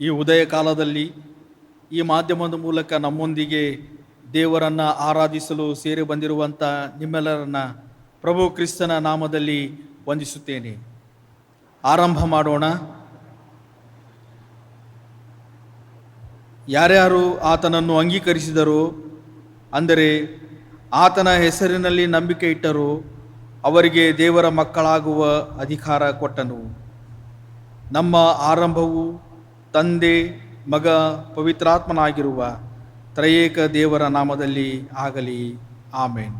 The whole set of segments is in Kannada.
ಈ ಉದಯ ಕಾಲದಲ್ಲಿ ಈ ಮಾಧ್ಯಮದ ಮೂಲಕ ನಮ್ಮೊಂದಿಗೆ ದೇವರನ್ನು ಆರಾಧಿಸಲು ಸೇರಿ ಬಂದಿರುವಂಥ ನಿಮ್ಮೆಲ್ಲರನ್ನ ಪ್ರಭು ಕ್ರಿಸ್ತನ ನಾಮದಲ್ಲಿ ವಂದಿಸುತ್ತೇನೆ. ಆರಂಭ ಮಾಡೋಣ. ಯಾರ್ಯಾರು ಆತನನ್ನು ಅಂಗೀಕರಿಸಿದರೋ, ಅಂದರೆ ಆತನ ಹೆಸರಿನಲ್ಲಿ ನಂಬಿಕೆ ಇಟ್ಟರೋ, ಅವರಿಗೆ ದೇವರ ಮಕ್ಕಳಾಗುವ ಅಧಿಕಾರ ಕೊಟ್ಟನು. ನಮ್ಮ ಆರಂಭವು ತಂದೆ, ಮಗ, ಪವಿತ್ರಾತ್ಮನಾಗಿರುವ ತ್ರಯೇಕ ದೇವರ ನಾಮದಲ್ಲಿ ಆಗಲಿ. ಆಮೇನ್.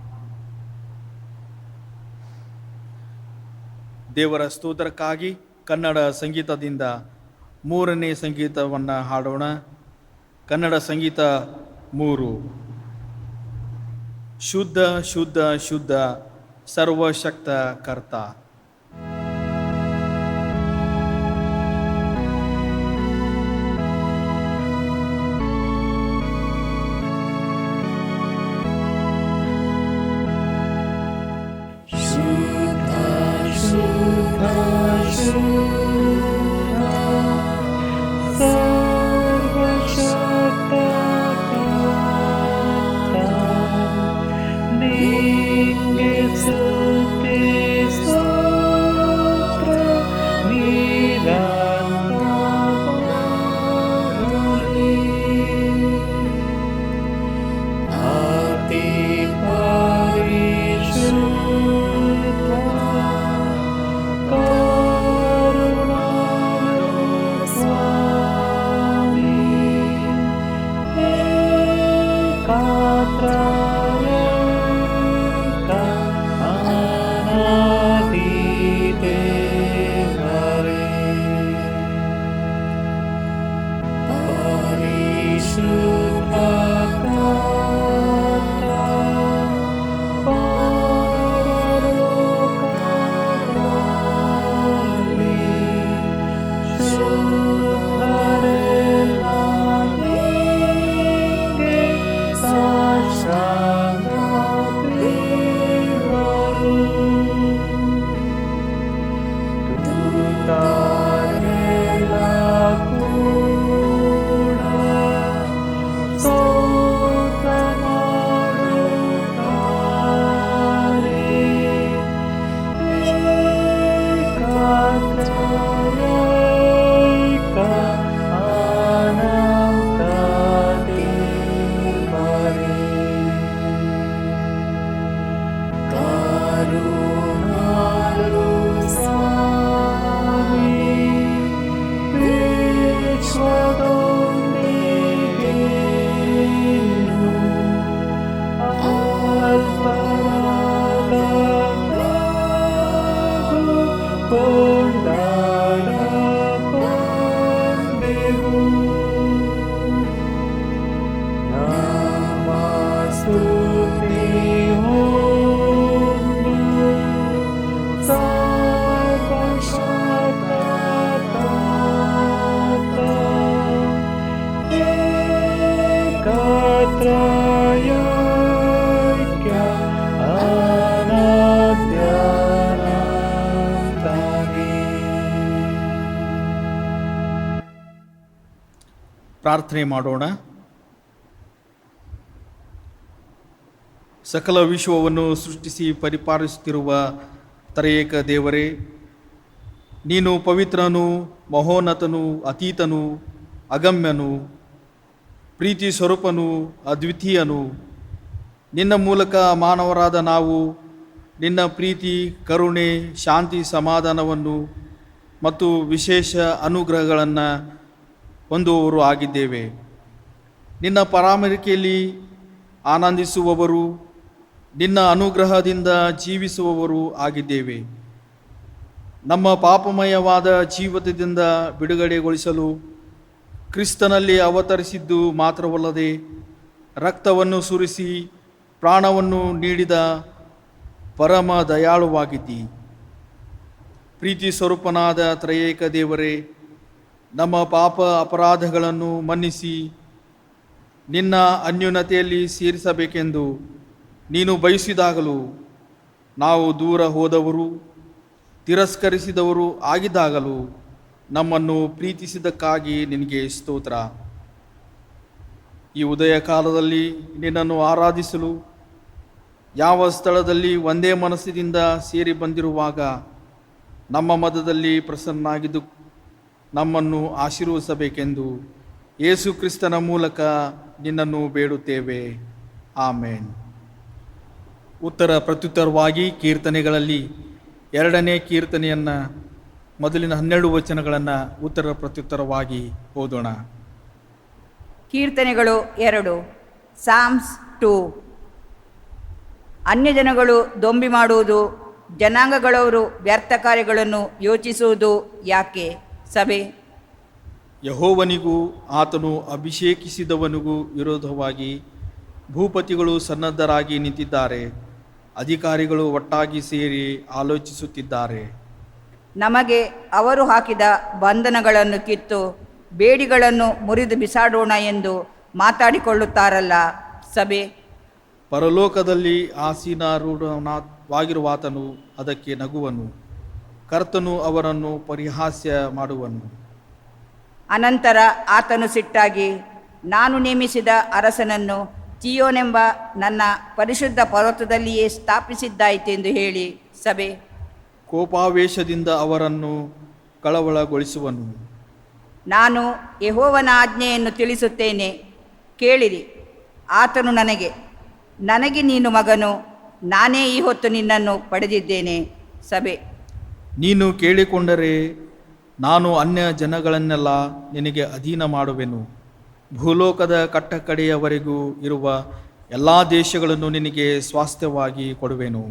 ದೇವರ ಸ್ತೋತ್ರಕ್ಕಾಗಿ ಕನ್ನಡ ಸಂಗೀತದಿಂದ 3ನೇ ಸಂಗೀತವನ್ನು ಹಾಡೋಣ. ಕನ್ನಡ ಸಂಗೀತ 3. ಶುದ್ಧ ಶುದ್ಧ ಶುದ್ಧ ಸರ್ವಶಕ್ತ ಕರ್ತ. ಪ್ರಾರ್ಥನೆ ಮಾಡೋಣ. ಸಕಲ ವಿಶ್ವವನ್ನು ಸೃಷ್ಟಿಸಿ ಪರಿಪಾಲಿಸುತ್ತಿರುವ ತ್ರಯೇಕ ದೇವರೇ, ನೀನು ಪವಿತ್ರನು, ಮಹೋನ್ನತನು, ಅತೀತನು, ಅಗಮ್ಯನು, ಪ್ರೀತಿ ಸ್ವರೂಪನು, ಅದ್ವಿತೀಯನು. ನಿನ್ನ ಮೂಲಕ ಮಾನವರಾದ ನಾವು ನಿನ್ನ ಪ್ರೀತಿ, ಕರುಣೆ, ಶಾಂತಿ, ಸಮಾಧಾನವನ್ನು ಮತ್ತು ವಿಶೇಷ ಅನುಗ್ರಹಗಳನ್ನು ಹೊಂದುವವರು ಆಗಿದ್ದೇವೆ. ನಿನ್ನ ಪರಾಮರಿಕೆಯಲ್ಲಿ ಆನಂದಿಸುವವರು, ನಿನ್ನ ಅನುಗ್ರಹದಿಂದ ಜೀವಿಸುವವರು ಆಗಿದ್ದೇವೆ. ನಮ್ಮ ಪಾಪಮಯವಾದ ಜೀವಿತದಿಂದ ಬಿಡುಗಡೆಗೊಳಿಸಲು ಕ್ರಿಸ್ತನಲ್ಲಿ ಅವತರಿಸಿದ್ದು ಮಾತ್ರವಲ್ಲದೆ ರಕ್ತವನ್ನು ಸುರಿಸಿ ಪ್ರಾಣವನ್ನು ನೀಡಿದ ಪರಮ ದಯಾಳುವಾಗಿದ್ದಿ. ಪ್ರೀತಿ ಸ್ವರೂಪನಾದ ತ್ರಯೇಕ ದೇವರೇ, ನಮ್ಮ ಪಾಪ ಅಪರಾಧಗಳನ್ನು ಮನ್ನಿಸಿ ನಿನ್ನ ಅನ್ಯೋನ್ಯತೆಯಲ್ಲಿ ಸೇರಿಸಬೇಕೆಂದು ನೀನು ಬಯಸಿದಾಗಲೂ ನಾವು ದೂರ ಹೋದವರು, ತಿರಸ್ಕರಿಸಿದವರು ಆಗಿದ್ದಾಗಲೂ ನಮ್ಮನ್ನು ಪ್ರೀತಿಸಿದ್ದಕ್ಕಾಗಿ ನಿನಗೆ ಸ್ತೋತ್ರ. ಈ ಉದಯ ಕಾಲದಲ್ಲಿ ನಿನ್ನನ್ನು ಆರಾಧಿಸಲು ಯಾವ ಸ್ಥಳದಲ್ಲಿ ಒಂದೇ ಮನಸ್ಸಿನಿಂದ ಸೇರಿ ಬಂದಿರುವಾಗ ನಮ್ಮ ಮಧ್ಯದಲ್ಲಿ ಪ್ರಸನ್ನನಾಗಿದ್ದು ನಮ್ಮನ್ನು ಆಶೀರ್ವದಿಸಬೇಕೆಂದು ಯೇಸು ಕ್ರಿಸ್ತನ ಮೂಲಕ ನಿನ್ನನ್ನು ಬೇಡುತ್ತೇವೆ. ಆಮೇನ್. ಉತ್ತರ ಪ್ರತ್ಯುತ್ತರವಾಗಿ ಕೀರ್ತನೆಗಳಲ್ಲಿ 2ನೇ ಕೀರ್ತನೆಯನ್ನು ಮೊದಲಿನ 12 ವಚನಗಳನ್ನು ಉತ್ತರ ಪ್ರತ್ಯುತ್ತರವಾಗಿ ಓದೋಣ. ಕೀರ್ತನೆಗಳು 2. ಸಾಮ್ಸ್ 2. ಅನ್ಯಜನಗಳು ದೊಂಬಿ ಮಾಡುವುದು, ಜನಾಂಗಗಳವರು ವ್ಯರ್ಥ ಕಾರ್ಯಗಳನ್ನು ಯೋಚಿಸುವುದು ಯಾಕೆ? ಸಭೆ. ಯೆಹೋವನಿಗೂ ಆತನು ಅಭಿಷೇಕಿಸಿದವನಿಗೂ ವಿರೋಧವಾಗಿ ಭೂಪತಿಗಳು ಸನ್ನದ್ಧರಾಗಿ ನಿಂತಿದ್ದಾರೆ, ಅಧಿಕಾರಿಗಳು ಒಟ್ಟಾಗಿ ಸೇರಿ ಆಲೋಚಿಸುತ್ತಿದ್ದಾರೆ. ನಮಗೆ ಅವರು ಹಾಕಿದ ಬಂಧನಗಳನ್ನು ಕಿತ್ತು ಬೇಡಿಗಳನ್ನು ಮುರಿದು ಬಿಸಾಡೋಣ ಎಂದು ಮಾತಾಡಿಕೊಳ್ಳುತ್ತಾರಲ್ಲ. ಸಭೆ. ಪರಲೋಕದಲ್ಲಿ ಆಸೀನಾರೂಢವಾಗಿರುವಾತನು ಅದಕ್ಕೆ ನಗುವನು, ಕರ್ತನು ಅವರನ್ನು ಪರಿಹಾಸ್ಯ ಮಾಡುವನು. ಅನಂತರ ಆತನು ಸಿಟ್ಟಾಗಿ, ನಾನು ನೇಮಿಸಿದ ಅರಸನನ್ನು ಚೀಯೋನೆಂಬ ನನ್ನ ಪರಿಶುದ್ಧ ಪರ್ವತದಲ್ಲಿಯೇ ಸ್ಥಾಪಿಸಿದ್ದಾಯಿತೆಂದು ಹೇಳಿ. ಸಭೆ. ಕೋಪಾವೇಶದಿಂದ ಅವರನ್ನು ಕಳವಳಗೊಳಿಸುವನು. ನಾನು ಯೆಹೋವನ ಆಜ್ಞೆಯನ್ನು ತಿಳಿಸುತ್ತೇನೆ, ಕೇಳಿರಿ. ಆತನು ನನಗೆ ನೀನು ಮಗನು, ನಾನೇ ಈ ಹೊತ್ತು ನಿನ್ನನ್ನು ಪಡೆದಿದ್ದೇನೆ. ಸಭೆ. ನೀನು ಕೇಳಿಕೊಂಡರೆ ನಾನು ಅನ್ಯ ಜನಗಳನ್ನೆಲ್ಲ ನಿನಗೆ ಅಧೀನ ಮಾಡುವೆನು, ಭೂಲೋಕದ ಕಟ್ಟಕಡೆಯವರೆಗೂ ಇರುವ ಎಲ್ಲ ದೇಶಗಳನ್ನು ನಿನಗೆ ಸ್ವಾಸ್ಥ್ಯವಾಗಿ ಕೊಡುವೆನು.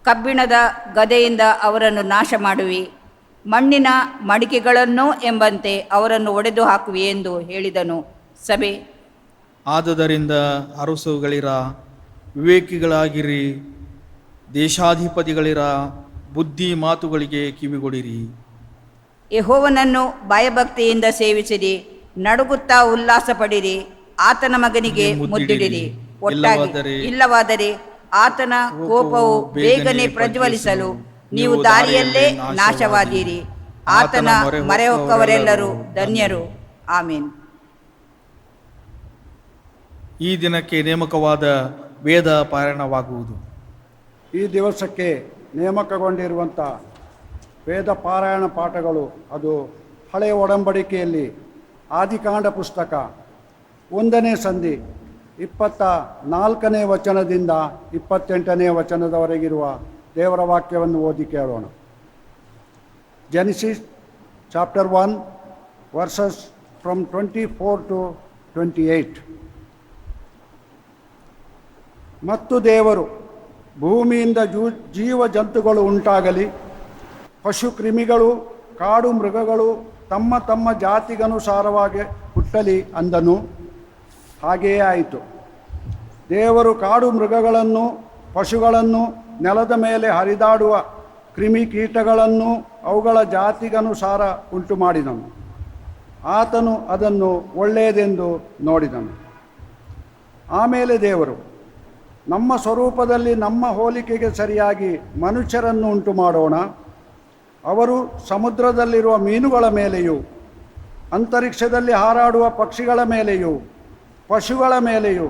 ಕಬ್ಬಿಣದ ಗದೆಯಿಂದ ಅವರನ್ನು ನಾಶ ಮಾಡುವಿ, ಮಣ್ಣಿನ ಮಡಿಕೆಗಳನ್ನು ಎಂಬಂತೆ ಅವರನ್ನು ಒಡೆದು ಹಾಕುವಿ ಎಂದು ಹೇಳಿದನು. ಸಭೆ. ಆದುದರಿಂದ ಅರಸುಗಳಿರ, ವಿವೇಕಿಗಳಾಗಿರಿ, ದೇಶಾಧಿಪತಿಗಳಿರ, ಬುದ್ಧಿ ಮಾತುಗಳಿಗೆ ಕಿವಿಗೊಡಿರಿ. ಯೆಹೋವನನ್ನು ಭಯಭಕ್ತಿಯಿಂದ ಸೇವಿಸಿರಿ, ನಡುಗುತ್ತಾ ಉಲ್ಲಾಸ ಪಡಿರಿ, ಆತನ ಮಗನಿಗೆ ಮುದ್ದಿಡಿರಿ. ಒಟ್ಟಾಗಿ ಇಲ್ಲವಾದರೆ ಆತನ ಕೋಪವು ಬೇಗನೆ ಪ್ರಜ್ವಲಿಸಲು ನೀವು ದಾರಿಯಲ್ಲೇ ನಾಶವಾದೀರಿ. ಆತನ ಮೊರೆಹೊಕ್ಕವರೆಲ್ಲರೂ ಧನ್ಯರು. ಆಮೀನ್. ಈ ದಿನಕ್ಕೆ ನೇಮಕವಾದ ವೇದ ಪಾರಾಯಣವಾಗುವುದು. ಈ ದಿವಸಕ್ಕೆ ನೇಮಕಗೊಂಡಿರುವಂಥ ವೇದ ಪಾರಾಯಣ ಪಾಠಗಳು ಅದು ಹಳೆಯ ಒಡಂಬಡಿಕೆಯಲ್ಲಿ ಆದಿಕಾಂಡ ಪುಸ್ತಕ 1ನೇ ಸಂಧಿ 24ನೇ ವಚನದಿಂದ 28ನೇ ವಚನದವರೆಗಿರುವ ದೇವರ ವಾಕ್ಯವನ್ನು ಓದಿ ಕೇಳೋಣ. Genesis chapter 1 verses from 24 to 28. ಮತ್ತು ದೇವರು, ಭೂಮಿಯಿಂದ ಜೀವ ಜಂತುಗಳು ಉಂಟಾಗಲಿ, ಪಶು ಕ್ರಿಮಿಗಳು, ಕಾಡು ಮೃಗಗಳು ತಮ್ಮ ತಮ್ಮ ಜಾತಿಗನುಸಾರವಾಗಿ ಹುಟ್ಟಲಿ ಅಂದನು. ಹಾಗೆಯೇ ಆಯಿತು. ದೇವರು ಕಾಡು ಮೃಗಗಳನ್ನು, ಪಶುಗಳನ್ನು, ನೆಲದ ಮೇಲೆ ಹರಿದಾಡುವ ಕ್ರಿಮಿಕೀಟಗಳನ್ನು ಅವುಗಳ ಜಾತಿಗನುಸಾರ ಉಂಟು ಮಾಡಿದನು. ಆತನು ಅದನ್ನು ಒಳ್ಳೆಯದೆಂದು ನೋಡಿದನು. ಆಮೇಲೆ ದೇವರು, ನಮ್ಮ ಸ್ವರೂಪದಲ್ಲಿ ನಮ್ಮ ಹೋಲಿಕೆಗೆ ಸರಿಯಾಗಿ ಮನುಷ್ಯರನ್ನು ಉಂಟು ಮಾಡೋಣ. ಅವರು ಸಮುದ್ರದಲ್ಲಿರುವ ಮೀನುಗಳ ಮೇಲೆಯೂ, ಅಂತರಿಕ್ಷದಲ್ಲಿ ಹಾರಾಡುವ ಪಕ್ಷಿಗಳ ಮೇಲೆಯೂ, ಪಶುಗಳ ಮೇಲೆಯೂ,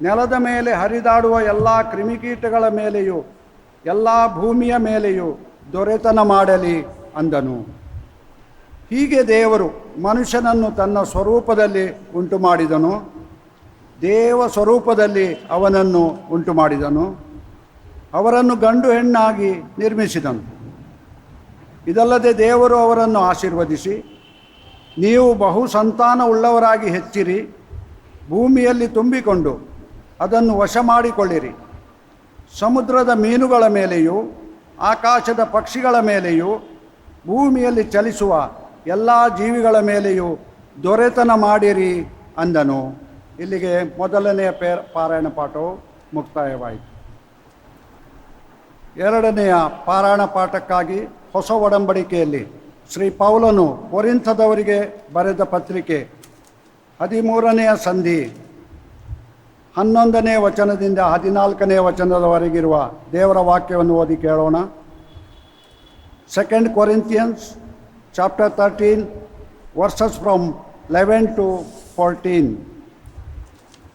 ನೆಲದ ಮೇಲೆ ಹರಿದಾಡುವ ಎಲ್ಲ ಕ್ರಿಮಿಕೀಟಗಳ ಮೇಲೆಯೂ, ಎಲ್ಲ ಭೂಮಿಯ ಮೇಲೆಯೂ ದೊರೆತನ ಮಾಡಲಿ ಅಂದನು. ಹೀಗೆ ದೇವರು ಮನುಷ್ಯನನ್ನು ತನ್ನ ಸ್ವರೂಪದಲ್ಲಿ ಉಂಟು ಮಾಡಿದನು. ದೇವ ಸ್ವರೂಪದಲ್ಲಿ ಅವನನ್ನು ಉಂಟು ಮಾಡಿದನು. ಅವರನ್ನು ಗಂಡು ಹೆಣ್ಣಾಗಿ ನಿರ್ಮಿಸಿದನು. ಇದಲ್ಲದೆ ದೇವರು ಅವರನ್ನು ಆಶೀರ್ವದಿಸಿ, ನೀವು ಬಹು ಸಂತಾನ ಉಳ್ಳವರಾಗಿ ಹೆಚ್ಚಿರಿ, ಭೂಮಿಯಲ್ಲಿ ತುಂಬಿಕೊಂಡು ಅದನ್ನು ವಶ ಮಾಡಿಕೊಳ್ಳಿರಿ. ಸಮುದ್ರದ ಮೀನುಗಳ ಮೇಲೆಯೂ, ಆಕಾಶದ ಪಕ್ಷಿಗಳ ಮೇಲೆಯೂ, ಭೂಮಿಯಲ್ಲಿ ಚಲಿಸುವ ಎಲ್ಲ ಜೀವಿಗಳ ಮೇಲೆಯೂ ದೊರೆತನ ಮಾಡಿರಿ ಅಂದನು. ಇಲ್ಲಿಗೆ ಮೊದಲನೆಯ ಪಾರಾಯಣ ಪಾಠವು ಮುಕ್ತಾಯವಾಯಿತು. ಎರಡನೆಯ ಪಾರಾಯಣ ಪಾಠಕ್ಕಾಗಿ ಹೊಸ ಒಡಂಬಡಿಕೆಯಲ್ಲಿ ಶ್ರೀ ಪೌಲನು ಕೊರಿಂಥದವರಿಗೆ ಬರೆದ ಪತ್ರಿಕೆ 13ನೆಯ ಸಂಧಿ 11ನೇ ವಚನದಿಂದ 14ನೇ ವಚನದವರೆಗಿರುವ ದೇವರ ವಾಕ್ಯವನ್ನು ಓದಿ ಕೇಳೋಣ. 2 Corinthians chapter 13, verses from 11 to 14.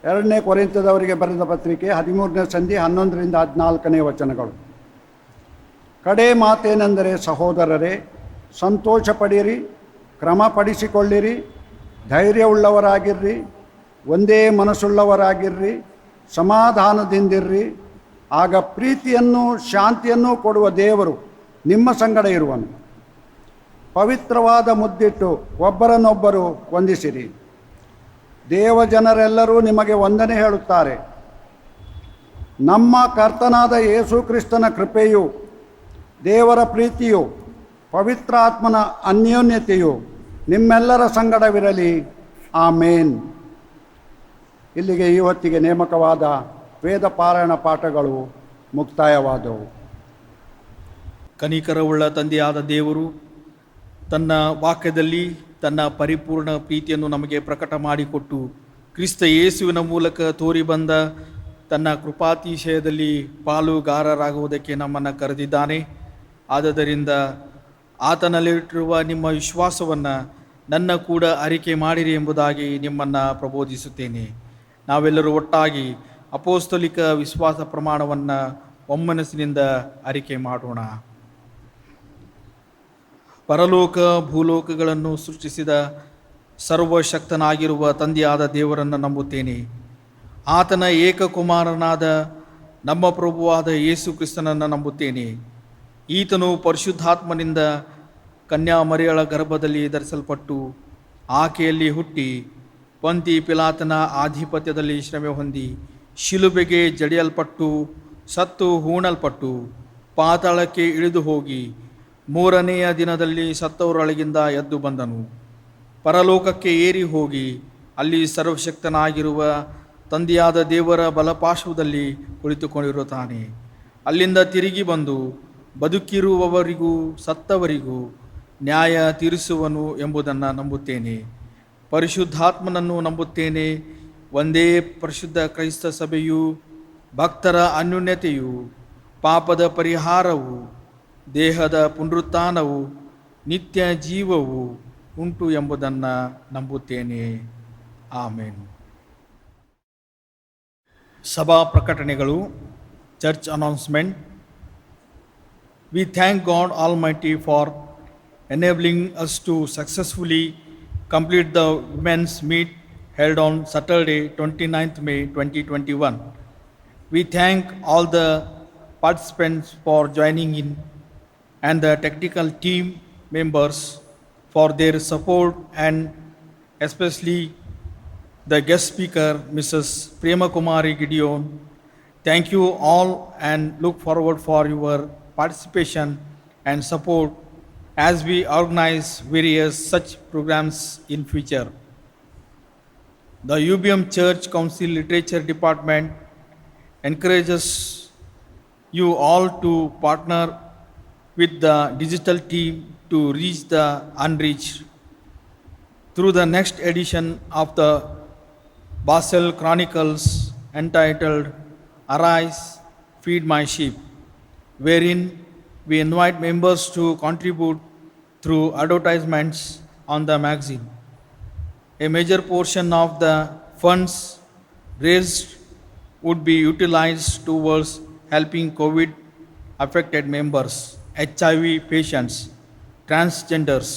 2 ಕೊರಿಂಥದವರಿಗೆ ಬರೆದ ಪತ್ರಿಕೆ 13ನೇ ಸಂಧಿ 11ರಿಂದ 14ನೇ ವಚನಗಳು. ಕಡೆ ಮಾತೇನೆಂದರೆ, ಸಹೋದರರೇ, ಸಂತೋಷ ಪಡಿರಿ, ಕ್ರಮಪಡಿಸಿಕೊಳ್ಳಿರಿ, ಧೈರ್ಯವುಳ್ಳವರಾಗಿರ್ರಿ, ಒಂದೇ ಮನಸ್ಸುಳ್ಳವರಾಗಿರ್ರಿ, ಸಮಾಧಾನದಿಂದಿರ್ರಿ. ಆಗ ಪ್ರೀತಿಯನ್ನು ಶಾಂತಿಯನ್ನು ಕೊಡುವ ದೇವರು ನಿಮ್ಮ ಸಂಗಡ ಇರುವನು. ಪವಿತ್ರವಾದ ಮುದ್ದಿಟ್ಟು ಒಬ್ಬರನ್ನೊಬ್ಬರು ವಂದಿಸಿರಿ. ದೇವಜನರೆಲ್ಲರೂ ನಿಮಗೆ ವಂದನೆ ಹೇಳುತ್ತಾರೆ. ನಮ್ಮ ಕರ್ತನಾದ ಯೇಸು ಕ್ರಿಸ್ತನ ಕೃಪೆಯು, ದೇವರ ಪ್ರೀತಿಯು, ಪವಿತ್ರಾತ್ಮನ ಅನ್ಯೋನ್ಯತೆಯು ನಿಮ್ಮೆಲ್ಲರ ಸಂಗಡವಿರಲಿ. ಆಮೇನ್. ಇಲ್ಲಿಗೆ ಈ ಹೊತ್ತಿಗೆ ನೇಮಕವಾದ ವೇದ ಪಾರಾಯಣ ಪಾಠಗಳು ಮುಕ್ತಾಯವಾದವು. ಕನಿಕರವುಳ್ಳ ತಂದೆಯಾದ ದೇವರು ತನ್ನ ವಾಕ್ಯದಲ್ಲಿ ತನ್ನ ಪರಿಪೂರ್ಣ ಪ್ರೀತಿಯನ್ನು ನಮಗೆ ಪ್ರಕಟ ಮಾಡಿಕೊಟ್ಟು ಕ್ರಿಸ್ತ ಯೇಸುವಿನ ಮೂಲಕ ತೋರಿ ಬಂದ ತನ್ನ ಕೃಪಾತಿಶಯದಲ್ಲಿ ಪಾಲುಗಾರರಾಗುವುದಕ್ಕೆ ನಮ್ಮನ್ನು ಕರೆದಿದ್ದಾನೆ. ಆದುದರಿಂದ ಆತನಲ್ಲಿಟ್ಟಿರುವ ನಿಮ್ಮ ವಿಶ್ವಾಸವನ್ನು ನನ್ನ ಕೂಡ ಅರಿಕೆ ಮಾಡಿರಿ ಎಂಬುದಾಗಿ ನಿಮ್ಮನ್ನು ಪ್ರಬೋಧಿಸುತ್ತೇನೆ. ನಾವೆಲ್ಲರೂ ಒಟ್ಟಾಗಿ ಅಪೋಸ್ತಲಿಕ ವಿಶ್ವಾಸ ಪ್ರಮಾಣವನ್ನು ಒಮ್ಮನಸ್ಸಿನಿಂದ ಅರಿಕೆ ಮಾಡೋಣ. ಪರಲೋಕ ಭೂಲೋಕಗಳನ್ನು ಸೃಷ್ಟಿಸಿದ ಸರ್ವಶಕ್ತನಾಗಿರುವ ತಂದೆಯಾದ ದೇವರನ್ನು ನಂಬುತ್ತೇನೆ. ಆತನ ಏಕಕುಮಾರನಾದ ನಮ್ಮ ಪ್ರಭುವಾದ ಯೇಸು ಕ್ರಿಸ್ತನನ್ನು ನಂಬುತ್ತೇನೆ. ಈತನು ಪರಿಶುದ್ಧಾತ್ಮನಿಂದ ಕನ್ಯಾಮರಿಯಳ ಗರ್ಭದಲ್ಲಿ ಧರಿಸಲ್ಪಟ್ಟು ಆಕೆಯಲ್ಲಿ ಹುಟ್ಟಿ ಪಂತಿ ಪಿಲಾತನ ಆಧಿಪತ್ಯದಲ್ಲಿ ಶ್ರಮೆ ಹೊಂದಿ ಶಿಲುಬೆಗೆ ಜಡಿಯಲ್ಪಟ್ಟು ಸತ್ತು ಹೂಣಲ್ಪಟ್ಟು ಪಾತಾಳಕ್ಕೆ ಇಳಿದು ಹೋಗಿ ಮೂರನೆಯ ದಿನದಲ್ಲಿ ಸತ್ತವರೊಳಗಿಂದ ಎದ್ದು ಬಂದನು. ಪರಲೋಕಕ್ಕೆ ಏರಿ ಹೋಗಿ ಅಲ್ಲಿ ಸರ್ವಶಕ್ತನಾಗಿರುವ ತಂದೆಯಾದ ದೇವರ ಬಲಪಾರ್ಶ್ವದಲ್ಲಿ ಕುಳಿತುಕೊಂಡಿರುತ್ತಾನೆ. ಅಲ್ಲಿಂದ ತಿರುಗಿ ಬಂದು ಬದುಕಿರುವವರಿಗೂ ಸತ್ತವರಿಗೂ ನ್ಯಾಯ ತೀರಿಸುವನು ಎಂಬುದನ್ನು ನಂಬುತ್ತೇನೆ. ಪರಿಶುದ್ಧಾತ್ಮನನ್ನು ನಂಬುತ್ತೇನೆ. ಒಂದೇ ಪರಿಶುದ್ಧ ಕ್ರೈಸ್ತ ಸಭೆಯು, ಭಕ್ತರ ಅನ್ಯೋನ್ಯತೆಯು, ಪಾಪದ ಪರಿಹಾರವು, ದೇಹದ ಪುನರುತ್ಥಾನವು, ನಿತ್ಯ ಜೀವವು ಉಂಟು ಎಂಬುದನ್ನು ನಂಬುತ್ತೇನೆ. ಆಮೇನ್. ಸಭಾ ಪ್ರಕಟಣೆಗಳು. Church announcement. We thank God Almighty for enabling us to successfully complete the women's meet held on Saturday, 29th May 2021. We thank all the participants for joining in and the technical team members for their support, and especially the guest speaker, Mrs. Prema Kumari Gideon. Thank you all and look forward for your participation and support as we organize various such programs in future. The UBM Church Council Literature Department encourages you all to partner with the digital team to reach the unreached through the next edition of the Basel Chronicles entitled Arise, Feed My Sheep, wherein we invite members to contribute through advertisements on the magazine. A major portion of the funds raised would be utilized towards helping COVID-affected members, HIV patients, transgenders,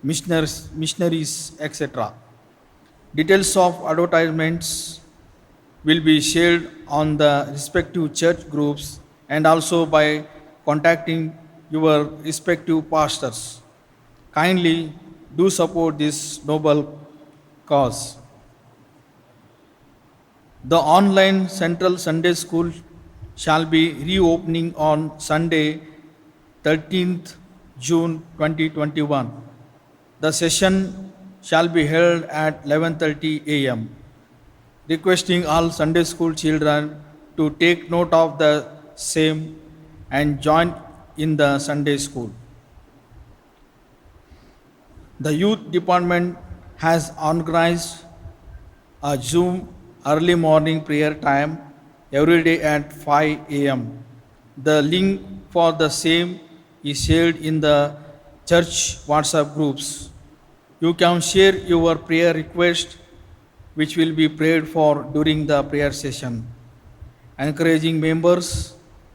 missionaries, etc. Details of advertisements will be shared on the respective church groups and also by contacting your respective pastors. Kindly do support this noble cause. The online Central Sunday School shall be reopening on Sunday, 13th June 2021. The session shall be held at 11:30 a.m. Requesting all Sunday school children to take note of the same and join in the Sunday school. The youth department has organized a Zoom early morning prayer time every day at 5 a.m. The link for the same is shared in the church WhatsApp groups. You can share your prayer request, which will be prayed for during the prayer session, encouraging members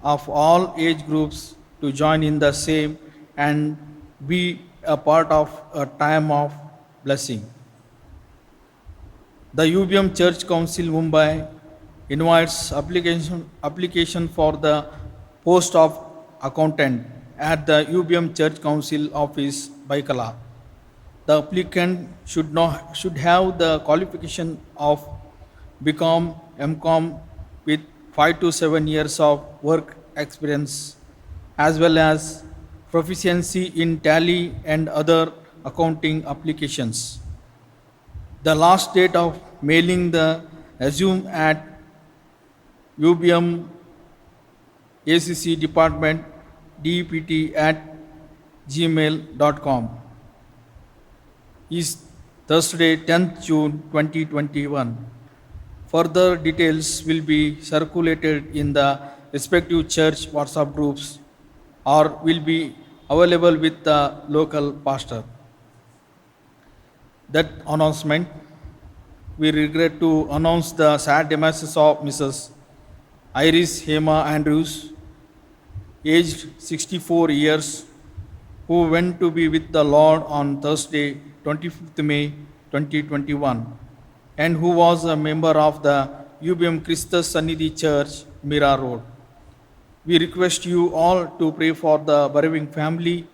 of all age groups to join in the same and be a part of a time of blessing. The UBM Church Council Mumbai invites application for the post of accountant at the UBM Church Council office, Baikala. The applicant should have the qualification of BCom, MCom with 5 to 7 years of work experience, as well as proficiency in Tally and other accounting applications. The last date of mailing the resume at UBM ACC Department DPT at gmail.com is Thursday, 10th June 2021. Further details will be circulated in the respective church WhatsApp groups or will be available with the local pastor. That announcement, we regret to announce the sad demise of Mrs. Iris Hema Andrews, aged 64 years, who went to be with the Lord on Thursday, 25th May 2021, and who was a member of the UBM Christus Sannidhi Church, Mira Road. We request you all to pray for the bereaving family,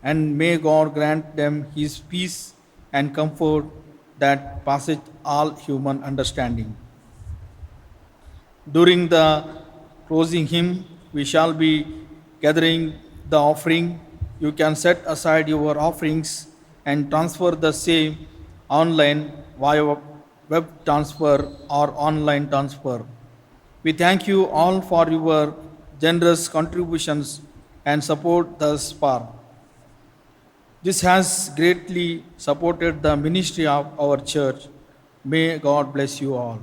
and may God grant them His peace and comfort that passeth all human understanding. During the closing hymn, we shall be gathering the offering. You can set aside your offerings and transfer the same online via web transfer or online transfer. We thank you all for your generous contributions and support thus far. This has greatly supported the ministry of our church. May God bless you all.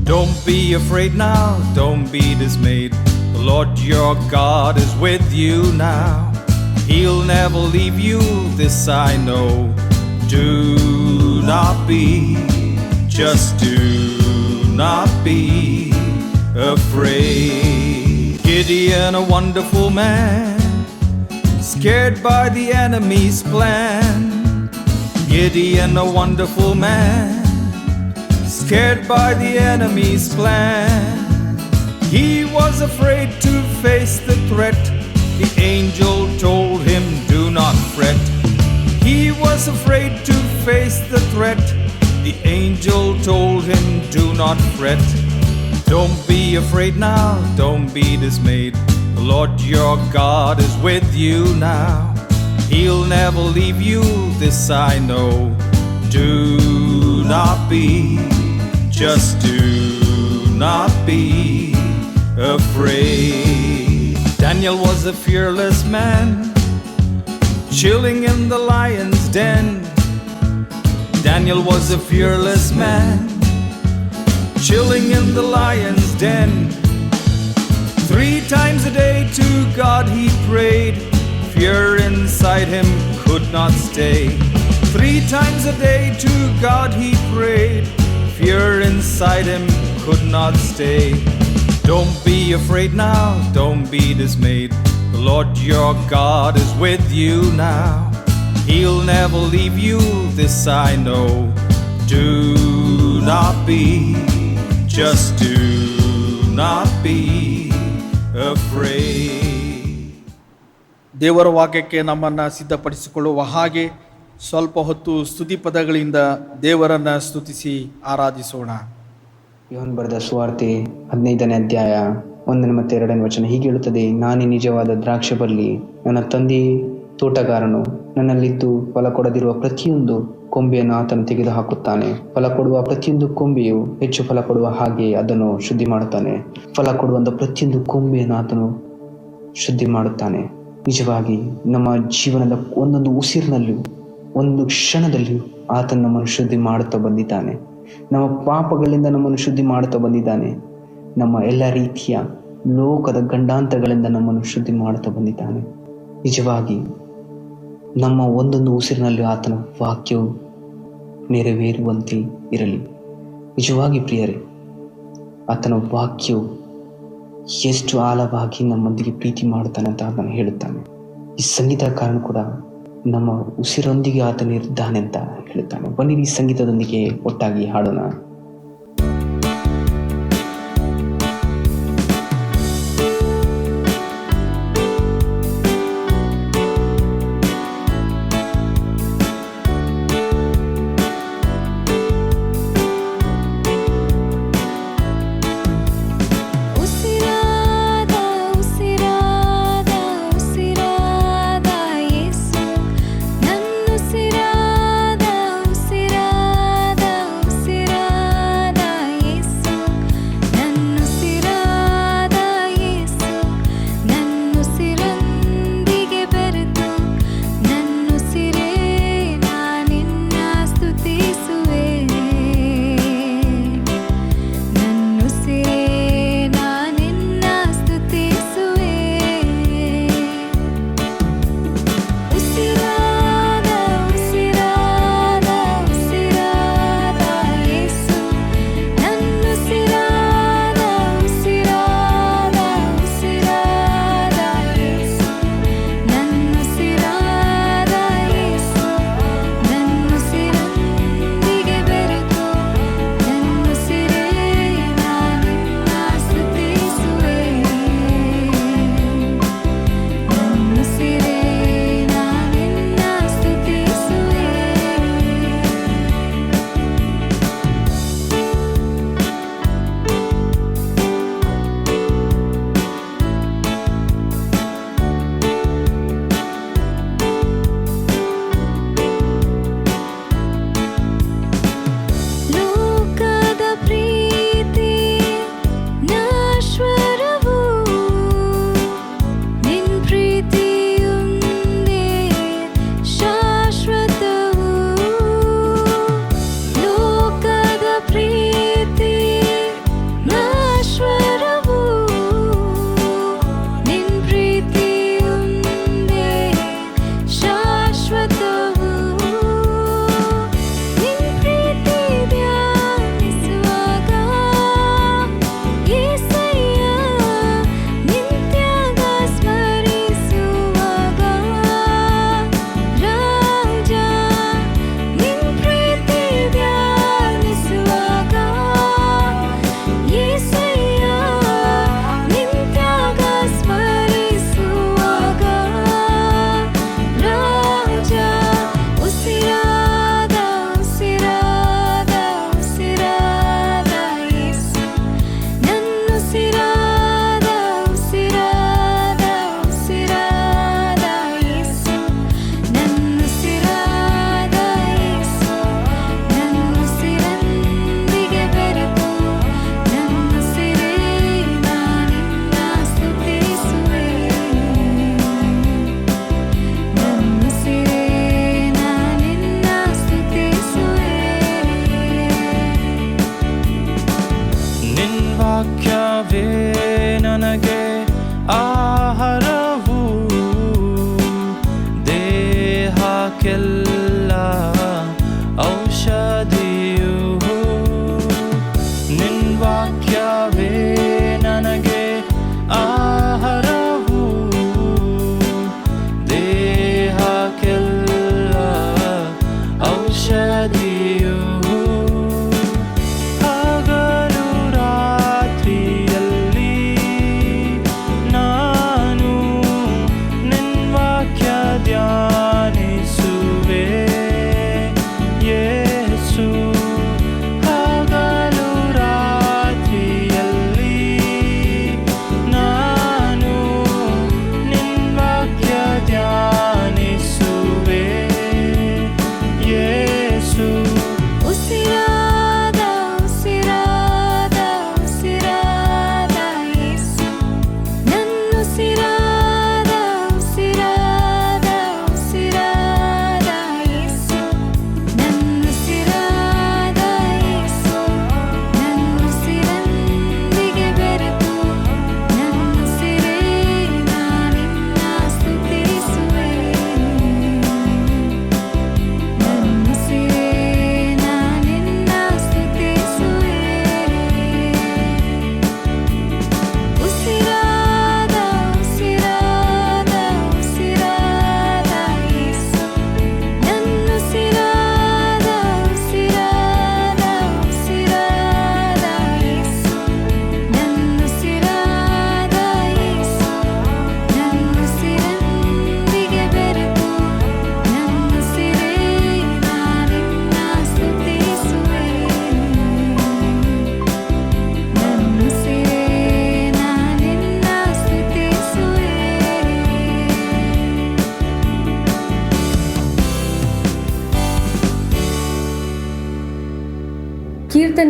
Don't be afraid now, don't be dismayed. The Lord your God is with you now. He'll never leave you, this I know. Do not be, just do not be afraid. Gideon, a wonderful man, scared by the enemy's plan. Gideon, a wonderful man, scared by the enemy's plan. He was afraid to face the threat. The angel told him, do not fret. He was afraid to face the threat. The angel told him, do not fret. Don't be afraid now, don't be dismayed. The Lord your God is with you now. He'll never leave you, this I know. Do not be, just do not be afraid. Daniel was a fearless man, chilling in the lion's den. Daniel was a fearless man, chilling in the lion's den. 3 times a day to God he prayed. Fear inside him could not stay. 3 times a day to God he prayed. Fear inside him could not stay. Don't be afraid now, don't be dismayed. The Lord your God is with you now. He'll never leave you, this I know. Do not be, just do not be afraid. ದೇವರ ವಾಕ್ಯಕ್ಕೆ ನಮ್ಮನ್ನು ಸಿದ್ಧಪಡಿಸಿಕೊಳ್ಳುವ ಹಾಗೆ ಸ್ವಲ್ಪ ಹೊತ್ತು ಸ್ತುತಿ ಪದಗಳಿಂದ ದೇವರನ್ನು ಸ್ತುತಿಸಿ ಆರಾಧಿಸೋಣ. ಯೋಹನ್ ಬರೆದ ಸುವಾರ್ತೆ 15ನೇ ಅಧ್ಯಾಯ 1 ಮತ್ತು 2ನೇ ವಚನ ಹೀಗೆ ಹೇಳುತ್ತದೆ. ನಾನೇ ನಿಜವಾದ ದ್ರಾಕ್ಷಬಳ್ಳಿ, ನನ್ನ ತಂದೆ ತೋಟಗಾರನು. ನನ್ನಲ್ಲಿದ್ದು ಫಲ ಕೊಡದಿರುವ ಪ್ರತಿಯೊಂದು ಕೊಂಬೆಯನ್ನು ಆತನು ತೆಗೆದು ಹಾಕುತ್ತಾನೆ. ಫಲ ಕೊಡುವ ಪ್ರತಿಯೊಂದು ಕೊಂಬೆಯು ಹೆಚ್ಚು ಫಲ ಕೊಡುವ ಹಾಗೆ ಅದನ್ನು ಶುದ್ಧಿ ಮಾಡುತ್ತಾನೆ. ಫಲ ಕೊಡುವಂಥ ಪ್ರತಿಯೊಂದು ಕೊಂಬೆಯನ್ನು ಆತನು ಶುದ್ಧಿ ಮಾಡುತ್ತಾನೆ. ನಿಜವಾಗಿ ನಮ್ಮ ಜೀವನದ ಒಂದೊಂದು ಉಸಿರಿನಲ್ಲಿಯೂ ಒಂದು ಕ್ಷಣದಲ್ಲಿಯೂ ಆತನು ನಮ್ಮನ್ನು ಶುದ್ಧಿ ಮಾಡುತ್ತಾ ಬಂದಿದ್ದಾನೆ. ನಮ್ಮ ಪಾಪಗಳಿಂದ ನಮ್ಮನ್ನು ಶುದ್ಧಿ ಮಾಡುತ್ತಾ ಬಂದಿದ್ದಾನೆ. ನಮ್ಮ ಎಲ್ಲ ರೀತಿಯ ಲೋಕದ ಗಂಡಾಂತರಗಳಿಂದ ನಮ್ಮನ್ನು ಶುದ್ಧಿ ಮಾಡುತ್ತಾ ಬಂದಿದ್ದಾನೆ. ನಿಜವಾಗಿ ನಮ್ಮ ಒಂದೊಂದು ಉಸಿರಿನಲ್ಲಿ ಆತನ ವಾಕ್ಯವು ನೆರವೇರುವಂತೆ ಇರಲಿ. ನಿಜವಾಗಿ ಪ್ರಿಯರೇ, ಆತನ ವಾಕ್ಯವು ಎಷ್ಟು ಆಳವಾಗಿ ನಮ್ಮೊಂದಿಗೆ ಪ್ರೀತಿ ಮಾಡುತ್ತಾನೆ ಅಂತ ಆತನು ಹೇಳುತ್ತಾನೆ. ಈ ಸಂಗೀತಕಾರನು ಕೂಡ ನಮ್ಮ ಉಸಿರೊಂದಿಗೆ ಆತನಿದ್ದಾನೆ ಅಂತ ಹೇಳುತ್ತಾನೆ. ಬನ್ನಿ ಈ ಸಂಗೀತದೊಂದಿಗೆ ಒಟ್ಟಾಗಿ ಹಾಡೋಣ. ಉಸಿರಾದ ಉಸಿರಾದ ಉಸಿರಾದ ಯೇಸು, ನನ್ನುಸಿರಾದ ಉಸಿರಾದ ಉಸಿರಾದ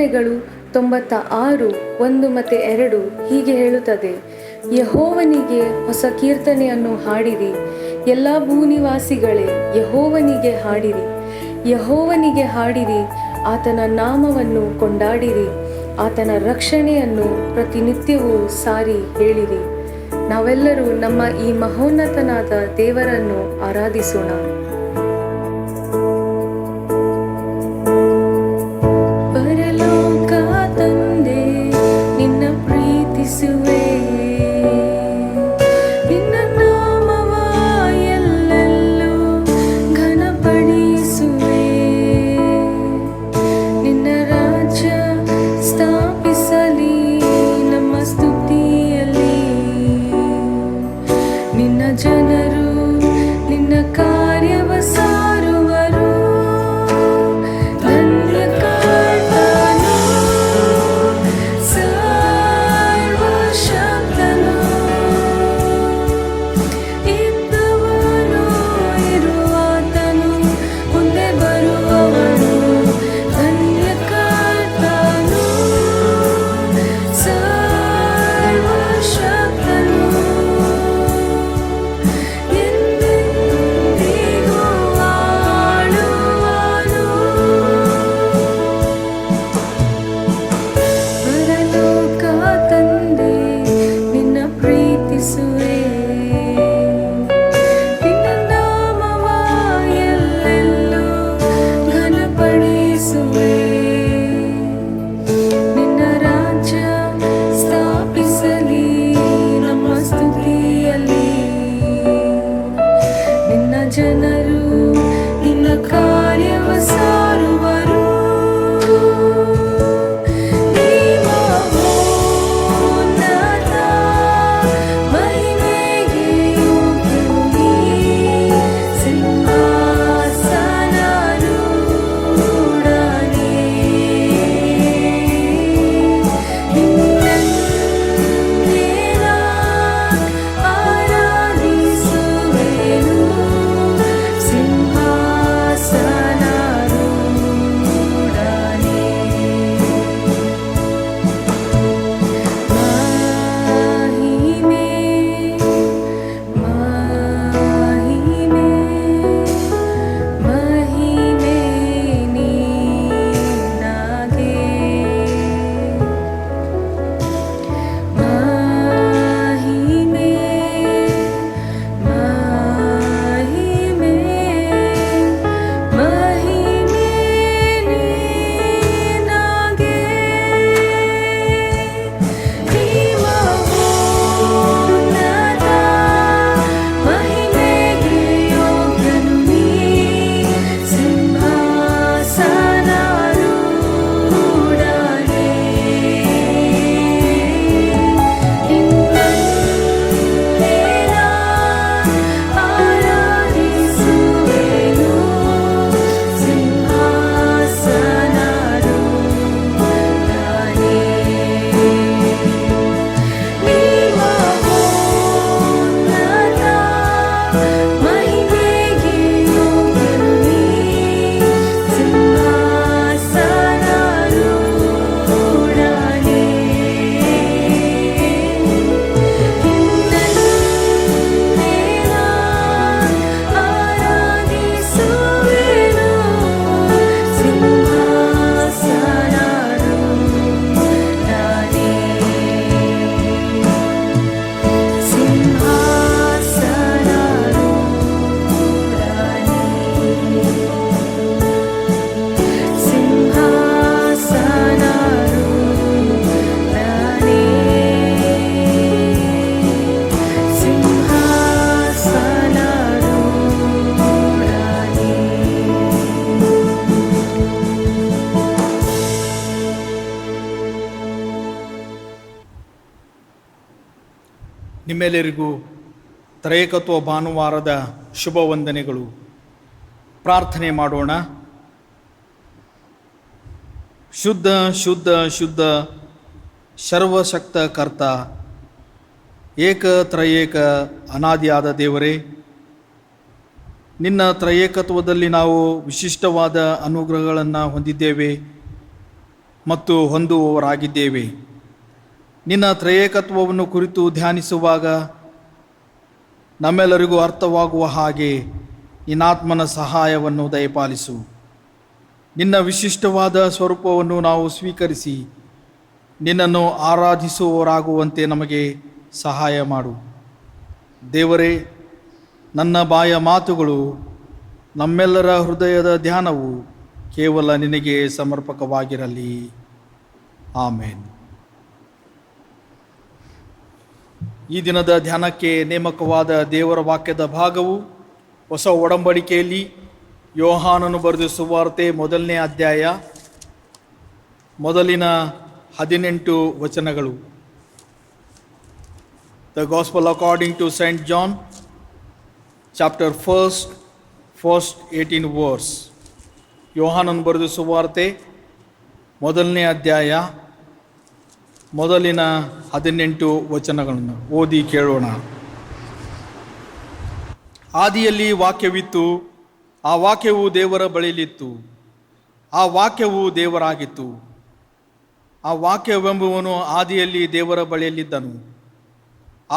ಕೀರ್ತನೆಗಳು 96 1 ಮತ್ತು 2 ಹೀಗೆ ಹೇಳುತ್ತದೆ: ಯೆಹೋವನಿಗೆ ಹೊಸ ಕೀರ್ತನೆಯನ್ನು ಹಾಡಿರಿ, ಎಲ್ಲ ಭೂನಿವಾಸಿಗಳೇ ಯೆಹೋವನಿಗೆ ಹಾಡಿರಿ. ಯೆಹೋವನಿಗೆ ಹಾಡಿರಿ, ಆತನ ನಾಮವನ್ನು ಕೊಂಡಾಡಿರಿ, ಆತನ ರಕ್ಷಣೆಯನ್ನು ಪ್ರತಿನಿತ್ಯವೂ ಸಾರಿ ಹೇಳಿರಿ. ನಾವೆಲ್ಲರೂ ನಮ್ಮ ಈ ಮಹೋನ್ನತನಾದ ದೇವರನ್ನು ಆರಾಧಿಸೋಣ. ಪರಲೋಕ ತಂದೆ, ನಿನ್ನ ಪ್ರೀತಿಸುವೆ, ನಿನ್ನ ನಾಮವ ಎಲ್ಲೆಲ್ಲೂ ಘನಪಡಿಸುವೆ. ನಿನ್ನ ರಾಜ್ಯ ಸ್ಥಾಪಿಸಲಿ ನಮ್ಮ ಸ್ತುತಿಯಲ್ಲಿ. ನಿನ್ನ ಜನರು ನಿನ್ನ ಕಾರ್ಯವ ಸಾರುವರು. ಧನ್ಯ ಕರ್ತನು, ಸರ್ವಶಕ್ತನು, ಇದ್ದವನು ಇರುವಾತನು, ಮುಂದೆ ಬರುವವನು. ಧನ್ಯ ಕರ್ತನು, ಸರ್ವಶಕ್ತನು, ಎಂದೆಂದಿಗೂ ಆಳುವನು. ಪರಲೋಕ ತಂದೆ, ನಿನ್ನ ಪ್ರೀತಿಸುವೆ, ನಿನ್ನ ನಾಮವ ಎಲ್ಲೆಲ್ಲೂ ಘನಪಡಿಸುವೆ. ನಿನ್ನ ರಾಜ್ಯ ಸ್ಥಾಪಿಸಲಿ ನಮ್ಮ ಸ್ತುತಿಯಲ್ಲಿ. ನಿನ್ನ ಜನರು ನಿನ್ನ ಕಾರ್ಯವ ಸಾರುವರು. ಮಹೋನ್ನತ ಮಹಿಮೆಗೆ ಯೋಗ್ಯನು ನೀ, ಸಿಂಹಾಸನಾರೂಢನೇ. ನಿನ್ನನ್ನೇ ನಾನ್ ಆರಾಧಿಸುವೆನು, ಸಿಂಹಾಸನಾರೂಢನೇ. ಮಹಿಮೆ ಮಹಿಮೆ ಮಹಿಮೆ ನಿನಗೆ. ಮಹಿಮೆ ಮಹಿಮೆ ಮಹಿಮೆ ನಿನಗೆ. ಈ ಮಹೋನ್ನತ ಮಹಿಮೆಗೆ ಯೋಗ್ಯನು ನೀ, ಸಿಂಹಾಸನಾರೂಢನೇ. ನಿನ್ನನ್ನೇ ನಾನ್ ಆರಾಧಿಸುವೆನು, ಸಿಂಹಾಸನಾರೂಢನೇ. ನೀ ಮಹೋನ್ನತ ಮಹಿಮೆಗೆ ಯೋಗ್ಯನು ನೀ, ಸಿಂಹಾಸನಾರೂಢನೇ. ನಿನ್ನನ್ನೇ ನಾನ್ ಆರಾಧಿಸುವೆನು, ಸಿಂಹಾಸನಾರೂಢನೇ. ನಿಮ್ಮೆಲ್ಲರಿಗೂ ತ್ರೈಕತ್ವ ಭಾನುವಾರದ ಶುಭ ವಂದನೆಗಳು. ಪ್ರಾರ್ಥನೆ ಮಾಡೋಣ. ಶುದ್ಧ ಶುದ್ಧ ಶುದ್ಧ ಸರ್ವಶಕ್ತ ಕರ್ತ, ಏಕ ತ್ರಯೇಕ ಅನಾದಿಯಾದ ದೇವರೇ, ನಿನ್ನ ತ್ರಯೇಕತ್ವದಲ್ಲಿ ನಾವು ವಿಶಿಷ್ಟವಾದ ಅನುಗ್ರಹಗಳನ್ನು ಹೊಂದಿದ್ದೇವೆ. ಮತ್ತು ಹೊಂದುವವರಾಗಿದ್ದೇವೆ. ನಿನ್ನ ತ್ರಯೇಕತ್ವವನ್ನು ಕುರಿತು ಧ್ಯಾನಿಸುವಾಗ ನಮ್ಮೆಲ್ಲರಿಗೂ ಅರ್ಥವಾಗುವ ಹಾಗೆ ನಿನ್ನಾತ್ಮನ ಸಹಾಯವನ್ನು ದಯಪಾಲಿಸು. ನಿನ್ನ ವಿಶಿಷ್ಟವಾದ ಸ್ವರೂಪವನ್ನು ನಾವು ಸ್ವೀಕರಿಸಿ ನಿನ್ನನ್ನು ಆರಾಧಿಸುವವರಾಗುವಂತೆ ನಮಗೆ ಸಹಾಯ ಮಾಡು. ದೇವರೇ, ನನ್ನ ಬಾಯ ಮಾತುಗಳು, ನಮ್ಮೆಲ್ಲರ ಹೃದಯದ ಧ್ಯಾನವು ಕೇವಲ ನಿನಗೆ ಸಮರ್ಪಕವಾಗಿರಲಿ. ಆಮೇನ್. ಈ ದಿನದ ಧ್ಯಾನಕ್ಕೆ ನೇಮಕವಾದ ದೇವರ ವಾಕ್ಯದ ಭಾಗವು ಹೊಸ ಒಡಂಬಡಿಕೆಯಲ್ಲಿ ಯೋಹಾನನು ಬರೆದ ಸುವಾರ್ತೆ 1ನೇ ಅಧ್ಯಾಯ ಮೊದಲಿನ 18 ವಚನಗಳು. The gospel according to saint John chapter 1 18 verse. ಯೋಹಾನನು ಬರೆದ ಸುವಾರ್ತೆ 1ನೇ ಅಧ್ಯಾಯ ಮೊದಲಿನ 18 ವಚನಗಳನ್ನು ಓದಿ ಕೇಳೋಣ. ಆದಿಯಲ್ಲಿ ವಾಕ್ಯವಿತ್ತು, ಆ ವಾಕ್ಯವು ದೇವರ ಬಳಿಯಲ್ಲಿತ್ತು, ಆ ವಾಕ್ಯವು ದೇವರಾಗಿತ್ತು. ಆ ವಾಕ್ಯವೆಂಬುವನು ಆದಿಯಲ್ಲಿ ದೇವರ ಬಳಿಯಲ್ಲಿದ್ದನು.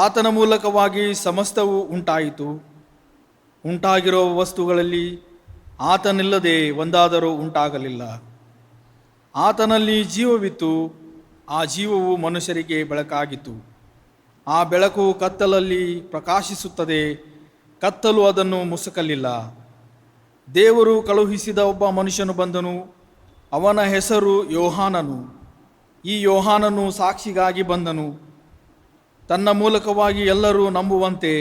ಆತನ ಮೂಲಕವಾಗಿ ಸಮಸ್ತವು ಉಂಟಾಯಿತು. ಉಂಟಾಗಿರುವ ವಸ್ತುಗಳಲ್ಲಿ ಆತನಿಲ್ಲದೆ ಒಂದಾದರೂ ಉಂಟಾಗಲಿಲ್ಲ. ಆತನಲ್ಲಿ ಜೀವವಿತ್ತು, ಆ ಜೀವವು ಮನುಷ್ಯರಿಗೆ ಬೆಳಕಾಗಿತ್ತು. ಆ ಬೆಳಕು ಕತ್ತಲಲ್ಲಿ ಪ್ರಕಾಶಿಸುತ್ತದೆ, ಕತ್ತಲು ಅದನ್ನು ಮುಸುಕಲಿಲ್ಲ. ದೇವರು ಕಳುಹಿಸಿದ ಒಬ್ಬ ಮನುಷ್ಯನು ಬಂದನು, ಅವನ ಹೆಸರು ಯೋಹಾನನು. ಈ ಯೋಹಾನನು ಸಾಕ್ಷಿಗಾಗಿ ಬಂದನು, ತನ್ನ ಮೂಲಕವಾಗಿ ಎಲ್ಲರೂ ನಂಬುವಂತೆ.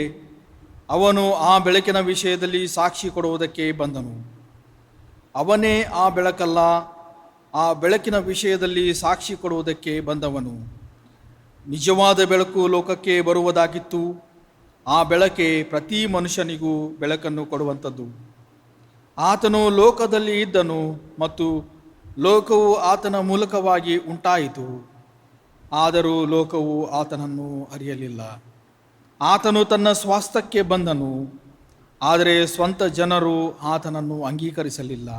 ಅವನು ಆ ಬೆಳಕಿನ ವಿಷಯದಲ್ಲಿ ಸಾಕ್ಷಿ ಕೊಡುವುದಕ್ಕೆ ಬಂದನು. ಅವನೇ ಆ ಬೆಳಕಲ್ಲ, ಆ ಬೆಳಕಿನ ವಿಷಯದಲ್ಲಿ ಸಾಕ್ಷಿ ಕೊಡುವುದಕ್ಕೆ ಬಂದವನು. ನಿಜವಾದ ಬೆಳಕು ಲೋಕಕ್ಕೆ ಬರುವುದಾಗಿತ್ತು. ಆ ಬೆಳಕೆ ಪ್ರತಿ ಮನುಷ್ಯನಿಗೂ ಬೆಳಕನ್ನು ಕೊಡುವಂಥದ್ದು. ಆತನು ಲೋಕದಲ್ಲಿ ಇದ್ದನು ಮತ್ತು ಲೋಕವು ಆತನ ಮೂಲಕವಾಗಿ ಉಂಟಾಯಿತು, ಆದರೂ ಲೋಕವು ಆತನನ್ನು ಅರಿಯಲಿಲ್ಲ. ಆತನು ತನ್ನ ಸ್ವಾಸ್ಥ್ಯಕ್ಕೆ ಬಂದನು, ಆದರೆ ಸ್ವಂತ ಜನರು ಆತನನ್ನು ಅಂಗೀಕರಿಸಲಿಲ್ಲ.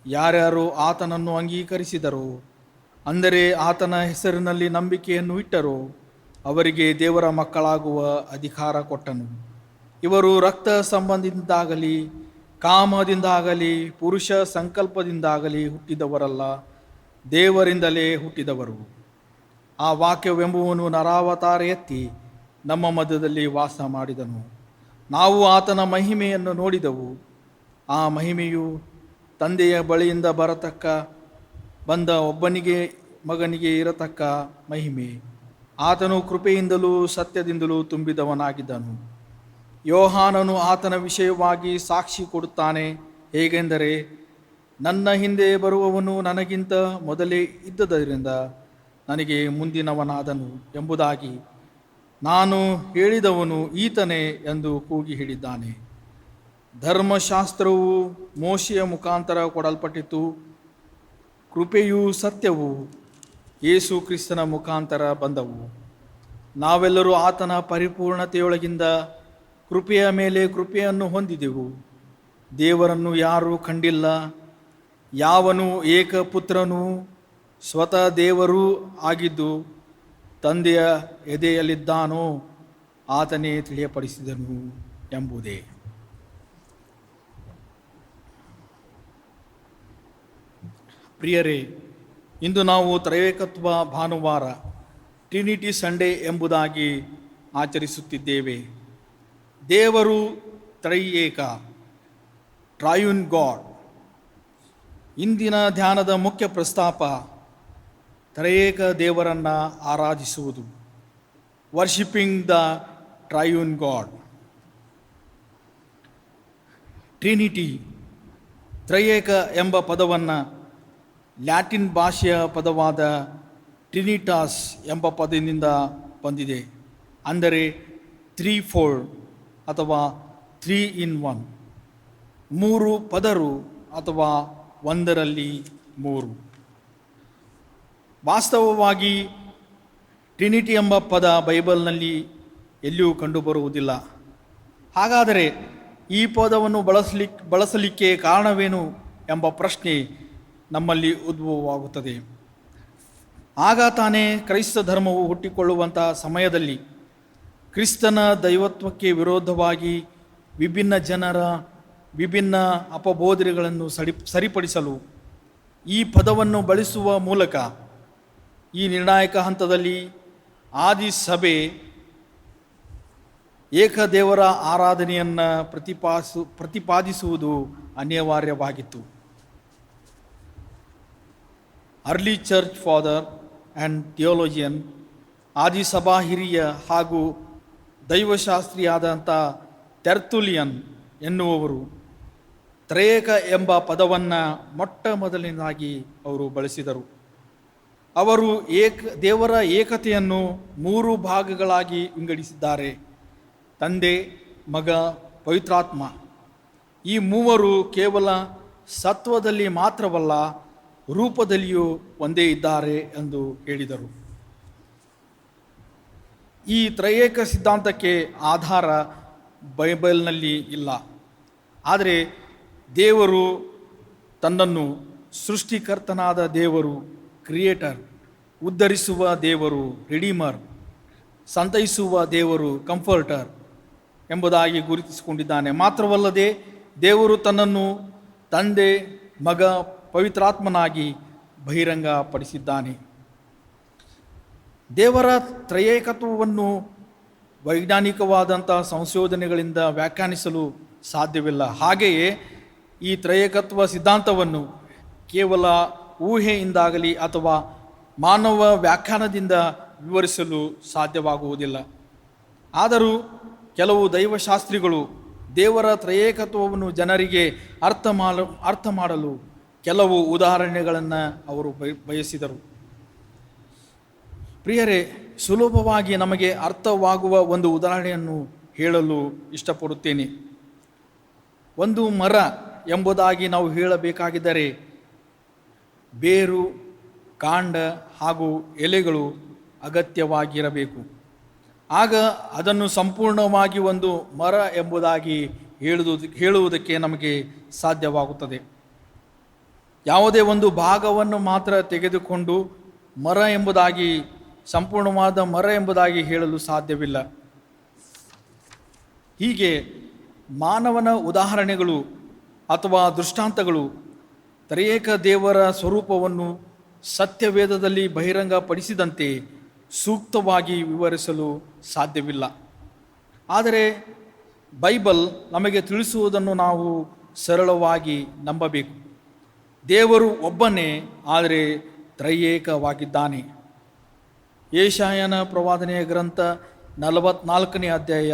ಯಾರ್ಯಾರು ಆತನನ್ನು ಅಂಗೀಕರಿಸಿದರೋ, ಅಂದರೆ ಆತನ ಹೆಸರಿನಲ್ಲಿ ನಂಬಿಕೆಯನ್ನು ಇಟ್ಟರೋ, ಅವರಿಗೆ ದೇವರ ಮಕ್ಕಳಾಗುವ ಅಧಿಕಾರ ಕೊಟ್ಟನು. ಇವರು ರಕ್ತ ಸಂಬಂಧದಿಂದಾಗಲಿ ಕಾಮದಿಂದಾಗಲಿ ಪುರುಷ ಸಂಕಲ್ಪದಿಂದಾಗಲಿ ಹುಟ್ಟಿದವರಲ್ಲ, ದೇವರಿಂದಲೇ ಹುಟ್ಟಿದವರು. ಆ ವಾಕ್ಯವೆಂಬುವನು ನರಾವತಾರ ಎತ್ತಿ ನಮ್ಮ ಮಧ್ಯದಲ್ಲಿ ವಾಸ ಮಾಡಿದನು. ನಾವು ಆತನ ಮಹಿಮೆಯನ್ನು ನೋಡಿದೆವು. ಆ ಮಹಿಮೆಯು ತಂದೆಯ ಬಳಿಯಿಂದ ಬಂದ ಒಬ್ಬನಿಗೆ ಮಗನಿಗೆ ಇರತಕ್ಕ ಮಹಿಮೆ. ಆತನು ಕೃಪೆಯಿಂದಲೂ ಸತ್ಯದಿಂದಲೂ ತುಂಬಿದವನಾಗಿದ್ದನು. ಯೋಹಾನನು ಆತನ ವಿಷಯವಾಗಿ ಸಾಕ್ಷಿ ಕೊಡುತ್ತಾನೆ, ಹೇಗೆಂದರೆ, ನನ್ನ ಹಿಂದೆ ಬರುವವನು ನನಗಿಂತ ಮೊದಲೇ ಇದ್ದದರಿಂದ ನನಗೆ ಮುಂದಿನವನಾದನು ಎಂಬುದಾಗಿ ನಾನು ಹೇಳಿದವನು ಈತನೇ ಎಂದು ಕೂಗಿ ಹೇಳಿದ್ದಾನೆ. ಧರ್ಮಶಾಸ್ತ್ರವು ಮೋಶೆಯ ಮುಖಾಂತರ ಕೊಡಲ್ಪಟ್ಟಿತು, ಕೃಪೆಯೂ ಸತ್ಯವೂ ಯೇಸು ಕ್ರಿಸ್ತನ ಮುಖಾಂತರ ಬಂದವು. ನಾವೆಲ್ಲರೂ ಆತನ ಪರಿಪೂರ್ಣತೆಯೊಳಗಿಂದ ಕೃಪೆಯ ಮೇಲೆ ಕೃಪೆಯನ್ನು ಹೊಂದಿದೆವು. ದೇವರನ್ನು ಯಾರೂ ಕಂಡಿಲ್ಲ. ಯಾವನು ಏಕಪುತ್ರನೂ ಸ್ವತಃ ದೇವರೂ ಆಗಿದ್ದು ತಂದೆಯ ಎದೆಯಲ್ಲಿದ್ದಾನೋ ಆತನೇ ತಿಳಿಯಪಡಿಸಿದನು ಎಂಬುದೇ. ಪ್ರಿಯರೇ, ಇಂದು ನಾವು ತ್ರೈವೇಕತ್ವ ಭಾನುವಾರ, ಟ್ರಿನಿಟಿ ಸಂಡೇ ಎಂಬುದಾಗಿ ಆಚರಿಸುತ್ತಿದ್ದೇವೆ. ದೇವರು ತ್ರೈಏಕ, ಟ್ರಯೂನ್ ಗಾಡ್. ಇಂದಿನ ಧ್ಯಾನದ ಮುಖ್ಯ ಪ್ರಸ್ತಾಪ ತ್ರೈಏಕ ದೇವರನ್ನು ಆರಾಧಿಸುವುದು, ವರ್ಷಿಪಿಂಗ್ ದ ಟ್ರಯೂನ್ ಗಾಡ್. ಟ್ರಿನಿಟಿ, ತ್ರೈಏಕ ಎಂಬ ಪದವನ್ನು ಲ್ಯಾಟಿನ್ ಭಾಷೆಯ ಪದವಾದ ಟ್ರಿನಿಟಾಸ್ ಎಂಬ ಪದದಿಂದ ಬಂದಿದೆ. ಅಂದರೆ 3 ಅಥವಾ 3 in 1, 3 ಪದರು ಅಥವಾ ಒಂದರಲ್ಲಿ 3. ವಾಸ್ತವವಾಗಿ ಟ್ರಿನಿಟಿ ಎಂಬ ಪದ ಬೈಬಲ್ನಲ್ಲಿ ಎಲ್ಲಿಯೂ ಕಂಡುಬರುವುದಿಲ್ಲ. ಹಾಗಾದರೆ ಈ ಪದವನ್ನು ಬಳಸಲಿಕ್ಕೆ ಕಾರಣವೇನು ಎಂಬ ಪ್ರಶ್ನೆ ನಮ್ಮಲ್ಲಿ ಉದ್ಭವವಾಗುತ್ತದೆ. ಆಗ ತಾನೇ ಕ್ರೈಸ್ತ ಧರ್ಮವು ಹುಟ್ಟಿಕೊಳ್ಳುವಂಥ ಸಮಯದಲ್ಲಿ ಕ್ರಿಸ್ತನ ದೈವತ್ವಕ್ಕೆ ವಿರೋಧವಾಗಿ ವಿಭಿನ್ನ ಜನರ ವಿಭಿನ್ನ ಅಪಬೋಧನೆಗಳನ್ನು ಸರಿಪಡಿಸಲು ಈ ಪದವನ್ನು ಬಳಸುವ ಮೂಲಕ ಈ ನಿರ್ಣಾಯಕ ಹಂತದಲ್ಲಿ ಆದಿ ಸಭೆ ಏಕದೇವರ ಆರಾಧನೆಯನ್ನು ಪ್ರತಿಪಾದಿಸುವುದು ಅನಿವಾರ್ಯವಾಗಿತ್ತು. ಅರ್ಲಿ ಚರ್ಚ್ ಫಾದರ್ ಆ್ಯಂಡ್ ಥಿಯೋಲೋಜಿಯನ್, ಆದಿಸಭಾ ಹಿರಿಯ ಹಾಗೂ ದೈವಶಾಸ್ತ್ರಿಯಾದಂಥ ತೆರ್ತುಲಿಯನ್ ಎನ್ನುವವರು ತ್ರೇಕ ಎಂಬ ಪದವನ್ನು ಮೊಟ್ಟ ಮೊದಲನೇದಾಗಿ ಅವರು ಬಳಸಿದರು. ಅವರು ದೇವರ ಏಕತೆಯನ್ನು 3 ಭಾಗಗಳಾಗಿ ವಿಂಗಡಿಸಿದ್ದಾರೆ: ತಂದೆ, ಮಗ, ಪವಿತ್ರಾತ್ಮ. ಈ ಮೂವರು ಕೇವಲ ಸತ್ವದಲ್ಲಿ ಮಾತ್ರವಲ್ಲ, ರೂಪದಲ್ಲಿಯೂ ಒಂದೇ ಇದ್ದಾರೆ ಎಂದು ಹೇಳಿದರು. ಈ ತ್ರಯೇಕ ಸಿದ್ಧಾಂತಕ್ಕೆ ಆಧಾರ ಬೈಬಲ್ನಲ್ಲಿ ಇಲ್ಲ. ಆದರೆ ದೇವರು ತನ್ನನ್ನು ಸೃಷ್ಟಿಕರ್ತನಾದ ದೇವರು, ಕ್ರಿಯೇಟರ್, ಉದ್ಧರಿಸುವ ದೇವರು, ರಿಡೀಮರ್, ಸಂತೈಸುವ ದೇವರು, ಕಂಫರ್ಟರ್ ಎಂಬುದಾಗಿ ಗುರುತಿಸಿಕೊಂಡಿದ್ದಾನೆ. ಮಾತ್ರವಲ್ಲದೆ ದೇವರು ತನ್ನನ್ನು ತಂದೆ, ಮಗ, ಪವಿತ್ರಾತ್ಮನಾಗಿ ಬಹಿರಂಗಪಡಿಸಿದ್ದಾನೆ. ದೇವರ ತ್ರಯೇಕತ್ವವನ್ನು ವೈಜ್ಞಾನಿಕವಾದಂಥ ಸಂಶೋಧನೆಗಳಿಂದ ವ್ಯಾಖ್ಯಾನಿಸಲು ಸಾಧ್ಯವಿಲ್ಲ. ಹಾಗೆಯೇ ಈ ತ್ರಯೇಕತ್ವ ಸಿದ್ಧಾಂತವನ್ನು ಕೇವಲ ಊಹೆಯಿಂದಾಗಲಿ ಅಥವಾ ಮಾನವ ವ್ಯಾಖ್ಯಾನದಿಂದ ವಿವರಿಸಲು ಸಾಧ್ಯವಾಗುವುದಿಲ್ಲ. ಆದರೂ ಕೆಲವು ದೈವಶಾಸ್ತ್ರಿಗಳು ದೇವರ ತ್ರಯೇಕತ್ವವನ್ನು ಜನರಿಗೆ ಅರ್ಥ ಮಾಡಲು ಕೆಲವು ಉದಾಹರಣೆಗಳನ್ನು ಅವರು ಬಯಸಿದರು. ಪ್ರಿಯರೇ, ಸುಲಭವಾಗಿ ನಮಗೆ ಅರ್ಥವಾಗುವ ಒಂದು ಉದಾಹರಣೆಯನ್ನು ಹೇಳಲು ಇಷ್ಟಪಡುತ್ತೇನೆ. ಒಂದು ಮರ ಎಂಬುದಾಗಿ ನಾವು ಹೇಳಬೇಕಾಗಿದ್ದರೆ ಬೇರು, ಕಾಂಡ ಹಾಗೂ ಎಲೆಗಳು ಅಗತ್ಯವಾಗಿರಬೇಕು. ಆಗ ಅದನ್ನು ಸಂಪೂರ್ಣವಾಗಿ ಒಂದು ಮರ ಎಂಬುದಾಗಿ ಹೇಳುವುದಕ್ಕೆ ನಮಗೆ ಸಾಧ್ಯವಾಗುತ್ತದೆ. ಯಾವುದೇ ಒಂದು ಭಾಗವನ್ನು ಮಾತ್ರ ತೆಗೆದುಕೊಂಡು ಮರ ಎಂಬುದಾಗಿ, ಸಂಪೂರ್ಣವಾದ ಮರ ಎಂಬುದಾಗಿ ಹೇಳಲು ಸಾಧ್ಯವಿಲ್ಲ. ಹೀಗೆ ಮಾನವನ ಉದಾಹರಣೆಗಳು ಅಥವಾ ದೃಷ್ಟಾಂತಗಳು ತ್ರಿಯೇಕ ದೇವರ ಸ್ವರೂಪವನ್ನು ಸತ್ಯವೇದದಲ್ಲಿ ಬಹಿರಂಗಪಡಿಸಿದಂತೆ ಸೂಕ್ತವಾಗಿ ವಿವರಿಸಲು ಸಾಧ್ಯವಿಲ್ಲ. ಆದರೆ ಬೈಬಲ್ ನಮಗೆ ತಿಳಿಸುವುದನ್ನು ನಾವು ಸರಳವಾಗಿ ನಂಬಬೇಕು. ದೇವರು ಒಬ್ಬನೇ, ಆದರೆ ತ್ರಯೇಕವಾಗಿದ್ದಾನೆ. ಯೆಶಾಯನ ಪ್ರವಾದನೆಯ ಗ್ರಂಥ 44ನೇ ಅಧ್ಯಾಯ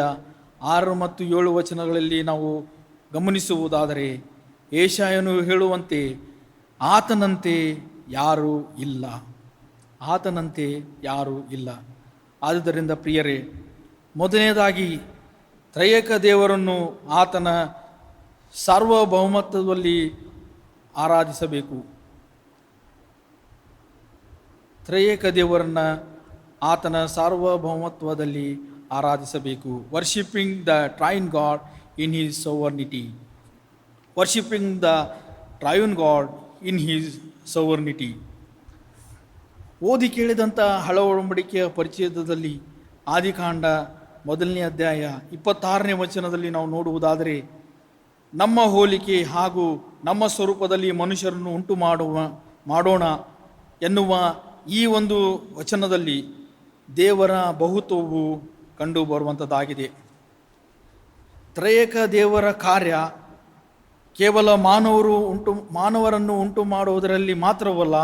6 ಮತ್ತು 7 ವಚನಗಳಲ್ಲಿ ನಾವು ಗಮನಿಸುವುದಾದರೆ, ಯೆಶಾಯನು ಹೇಳುವಂತೆ ಆತನಂತೆ ಯಾರೂ ಇಲ್ಲ, ಆತನಂತೆ ಯಾರೂ ಇಲ್ಲ. ಆದುದರಿಂದ ಪ್ರಿಯರೇ, ಮೊದಲನೇದಾಗಿ ತ್ರಯೇಕ ದೇವರನ್ನು ಆತನ ಸಾರ್ವಭೌಮತ್ವದಲ್ಲಿ ಆರಾಧಿಸಬೇಕು. ತ್ರಯೇಕ ದೇವರನ್ನು ಆತನ ಸಾರ್ವಭೌಮತ್ವದಲ್ಲಿ ಆರಾಧಿಸಬೇಕು. Worshipping the triune God in his sovereignty. Worshipping the triune God in his sovereignty. ಓದಿ ಕೇಳಿದಂಥ ಹಳ ಒಡಂಬಡಿಕೆಯ ಪರಿಚಯದಲ್ಲಿ ಆದಿಕಾಂಡ 1ನೇ ಅಧ್ಯಾಯ 26ನೇ ವಚನದಲ್ಲಿ ನಾವು ನೋಡುವುದಾದರೆ, ನಮ್ಮ ಹೋಲಿಕೆ ಹಾಗೂ ನಮ್ಮ ಸ್ವರೂಪದಲ್ಲಿ ಮನುಷ್ಯರನ್ನು ಉಂಟು ಮಾಡೋಣ ಎನ್ನುವ ಈ ಒಂದು ವಚನದಲ್ಲಿ ದೇವರ ಬಹುತ್ವವು ಕಂಡು ಬರುವಂಥದ್ದಾಗಿದೆ. ತ್ರಯೇಕ ದೇವರ ಕಾರ್ಯ ಕೇವಲ ಮಾನವರನ್ನು ಉಂಟು ಮಾಡುವುದರಲ್ಲಿ ಮಾತ್ರವಲ್ಲ,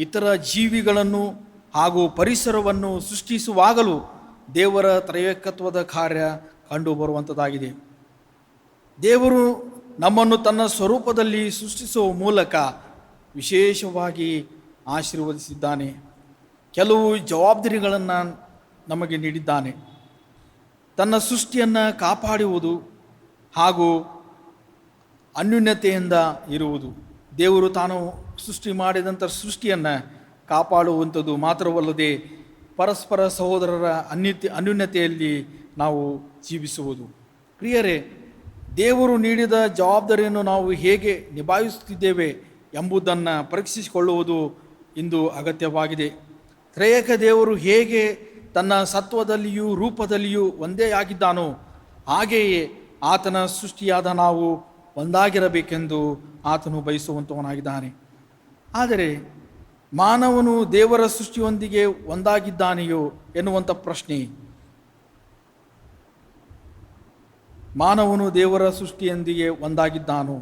ಇತರ ಜೀವಿಗಳನ್ನು ಹಾಗೂ ಪರಿಸರವನ್ನು ಸೃಷ್ಟಿಸುವಾಗಲೂ ದೇವರ ತ್ರಯೇಕತ್ವದ ಕಾರ್ಯ ಕಂಡು ಬರುವಂಥದ್ದಾಗಿದೆ. ದೇವರು ನಮ್ಮನ್ನು ತನ್ನ ಸ್ವರೂಪದಲ್ಲಿ ಸೃಷ್ಟಿಸುವ ಮೂಲಕ ವಿಶೇಷವಾಗಿ ಆಶೀರ್ವದಿಸಿದ್ದಾನೆ. ಕೆಲವು ಜವಾಬ್ದಾರಿಗಳನ್ನು ನಮಗೆ ನೀಡಿದ್ದಾನೆ. ತನ್ನ ಸೃಷ್ಟಿಯನ್ನು ಕಾಪಾಡುವುದು ಹಾಗೂ ಅನ್ಯೂನ್ಯತೆಯಿಂದ ಇರುವುದು. ದೇವರು ತಾನು ಸೃಷ್ಟಿ ಮಾಡಿದಂಥ ಸೃಷ್ಟಿಯನ್ನು ಕಾಪಾಡುವಂಥದ್ದು ಮಾತ್ರವಲ್ಲದೆ ಪರಸ್ಪರ ಸಹೋದರರ ಅನ್ಯೂನ್ಯತೆಯಲ್ಲಿ ನಾವು ಜೀವಿಸುವುದು. ಪ್ರಿಯರೇ, ದೇವರು ನೀಡಿದ ಜವಾಬ್ದಾರಿಯನ್ನು ನಾವು ಹೇಗೆ ನಿಭಾಯಿಸುತ್ತಿದ್ದೇವೆ ಎಂಬುದನ್ನು ಪರೀಕ್ಷಿಸಿಕೊಳ್ಳುವುದು ಇಂದು ಅಗತ್ಯವಾಗಿದೆ. ತ್ರಿಯೇಕ ದೇವರು ಹೇಗೆ ತನ್ನ ಸತ್ವದಲ್ಲಿಯೂ ರೂಪದಲ್ಲಿಯೂ ಒಂದೇ ಆಗಿದ್ದಾನೋ ಹಾಗೆಯೇ ಆತನ ಸೃಷ್ಟಿಯಾದ ನಾವು ಒಂದಾಗಿರಬೇಕೆಂದು ಆತನು ಬಯಸುವಂತವನಾಗಿದ್ದಾನೆ. ಆದರೆ ಮಾನವನು ದೇವರ ಸೃಷ್ಟಿಯೊಂದಿಗೆ ಒಂದಾಗಿದ್ದಾನೆಯೋ ಎನ್ನುವಂಥ ಪ್ರಶ್ನೆ. ಮಾನವನು ದೇವರ ಸೃಷ್ಟಿಯೊಂದಿಗೆ ಒಂದಾಗಿದ್ದಾನೋ?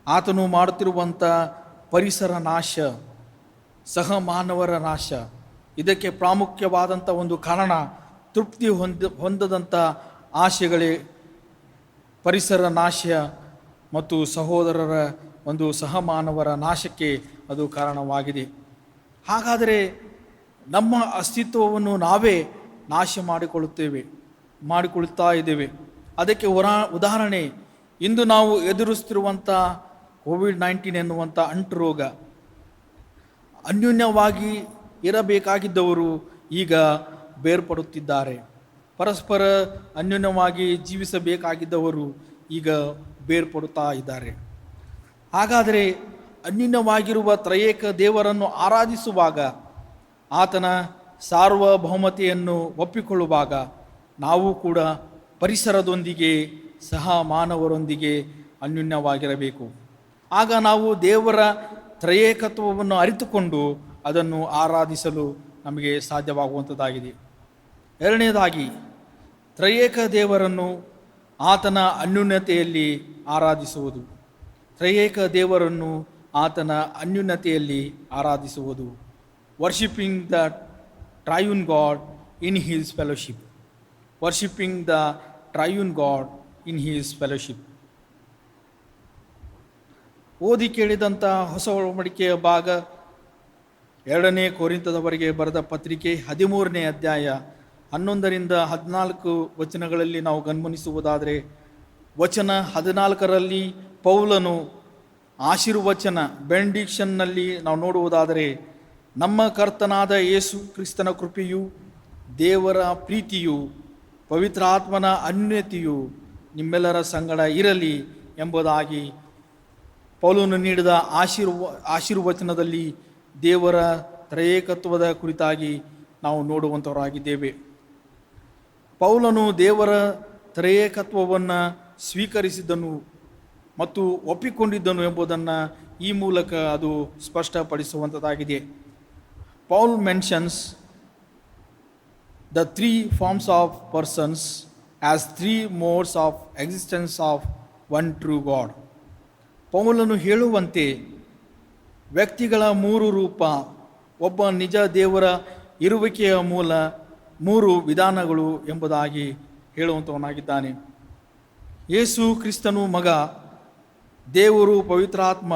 ಆತನು ಮಾಡುತ್ತಿರುವಂಥ ಪರಿಸರ ನಾಶ, ಸಹ ಮಾನವರ ನಾಶ, ಇದಕ್ಕೆ ಪ್ರಾಮುಖ್ಯವಾದಂಥ ಒಂದು ಕಾರಣ ತೃಪ್ತಿ ಹೊಂದದಂಥ ಆಶೆಗಳೇ ಪರಿಸರ ನಾಶ ಮತ್ತು ಸಹೋದರರ ಒಂದು ಸಹಮಾನವರ ನಾಶಕ್ಕೆ ಅದು ಕಾರಣವಾಗಿದೆ. ಹಾಗಾದರೆ ನಮ್ಮ ಅಸ್ತಿತ್ವವನ್ನು ನಾವೇ ನಾಶ ಮಾಡಿಕೊಳ್ಳುತ್ತಾ ಇದ್ದೇವೆ. ಅದಕ್ಕೆ ಉದಾಹರಣೆ ಇಂದು ನಾವು ಎದುರಿಸ್ತಿರುವಂಥ ಕೋವಿಡ್-19 ಎನ್ನುವಂಥ ಅಂಟುರೋಗ. ಅನ್ಯೋನ್ಯವಾಗಿ ಇರಬೇಕಾಗಿದ್ದವರು ಈಗ ಬೇರ್ಪಡುತ್ತಿದ್ದಾರೆ. ಪರಸ್ಪರ ಅನ್ಯೋನ್ಯವಾಗಿ ಜೀವಿಸಬೇಕಾಗಿದ್ದವರು ಈಗ ಬೇರ್ಪಡುತ್ತಾ ಇದ್ದಾರೆ. ಹಾಗಾದರೆ ಅನ್ಯೋನ್ಯವಾಗಿರುವ ತ್ರಯೇಕ ದೇವರನ್ನು ಆರಾಧಿಸುವಾಗ, ಆತನ ಸಾರ್ವಭೌಮತೆಯನ್ನು ಒಪ್ಪಿಕೊಳ್ಳುವಾಗ ನಾವು ಕೂಡ ಪರಿಸರದೊಂದಿಗೆ ಸಹ ಮಾನವರೊಂದಿಗೆ ಅನ್ಯೋನ್ಯವಾಗಿರಬೇಕು. ಆಗ ನಾವು ದೇವರ ತ್ರಯೇಕತ್ವವನ್ನು ಅರಿತುಕೊಂಡು ಅದನ್ನು ಆರಾಧಿಸಲು ನಮಗೆ ಸಾಧ್ಯವಾಗುವಂಥದ್ದಾಗಿದೆ. ಎರಡನೇದಾಗಿ, ತ್ರಯೇಕ ದೇವರನ್ನು ಆತನ ಅನ್ಯೋನ್ಯತೆಯಲ್ಲಿ ಆರಾಧಿಸುವುದು. ತ್ರಯೇಕ ದೇವರನ್ನು ಆತನ ಅನ್ಯೋನ್ಯತೆಯಲ್ಲಿ ಆರಾಧಿಸುವುದು. Worshipping the triune God in his fellowship. Worshipping the triune God in his fellowship. ಓದಿ ಕೇಳಿದಂಥ ಹೊಸ ಒಡಂಬಡಿಕೆಯ ಭಾಗ 2ನೇ ಕೊರಿಂಥದವರೆಗೆ ಬರೆದ ಪತ್ರಿಕೆ 13ನೇ ಅಧ್ಯಾಯ 11ರಿಂದ 14 ವಚನಗಳಲ್ಲಿ ನಾವು ಗಮನಿಸುವುದಾದರೆ, ವಚನ 14ರಲ್ಲಿ ಪೌಲನು ಆಶೀರ್ವಚನ ಬೆಂಡಿಕ್ಷನ್ನಲ್ಲಿ ನಾವು ನೋಡುವುದಾದರೆ, ನಮ್ಮ ಕರ್ತನಾದ ಯೇಸು ಕ್ರಿಸ್ತನ ಕೃಪೆಯು, ದೇವರ ಪ್ರೀತಿಯು, ಪವಿತ್ರಾತ್ಮನ ಅನ್ಯೋನ್ಯತೆಯು ನಿಮ್ಮೆಲ್ಲರ ಸಂಗಡ ಇರಲಿ ಎಂಬುದಾಗಿ ಪೌಲನು ನೀಡಿದ ಆಶೀರ್ವಚನದಲ್ಲಿ ದೇವರ ತ್ರಯೇಕತ್ವದ ಕುರಿತಾಗಿ ನಾವು ನೋಡುವಂಥವರಾಗಿದ್ದೇವೆ. ಪೌಲನು ದೇವರ ತ್ರಯೇಕತ್ವವನ್ನು ಸ್ವೀಕರಿಸಿದ್ದನು ಮತ್ತು ಒಪ್ಪಿಕೊಂಡಿದ್ದನು ಎಂಬುದನ್ನು ಈ ಮೂಲಕ ಅದು ಸ್ಪಷ್ಟಪಡಿಸುವಂಥದ್ದಾಗಿದೆ. Paul mentions the 3 forms of persons as 3 modes of existence of one true God. ಪೌಲನು ಹೇಳುವಂತೆ ವ್ಯಕ್ತಿಗಳ 3 ರೂಪ, ಒಬ್ಬ ನಿಜ ದೇವರ ಇರುವಿಕೆಯ ಮೂಲ 3 ವಿಧಾನಗಳು ಎಂಬುದಾಗಿ ಹೇಳುವಂಥವನಾಗಿದ್ದಾನೆ. ಯೇಸು ಕ್ರಿಸ್ತನು ಮಗ, ದೇವರು, ಪವಿತ್ರಾತ್ಮ,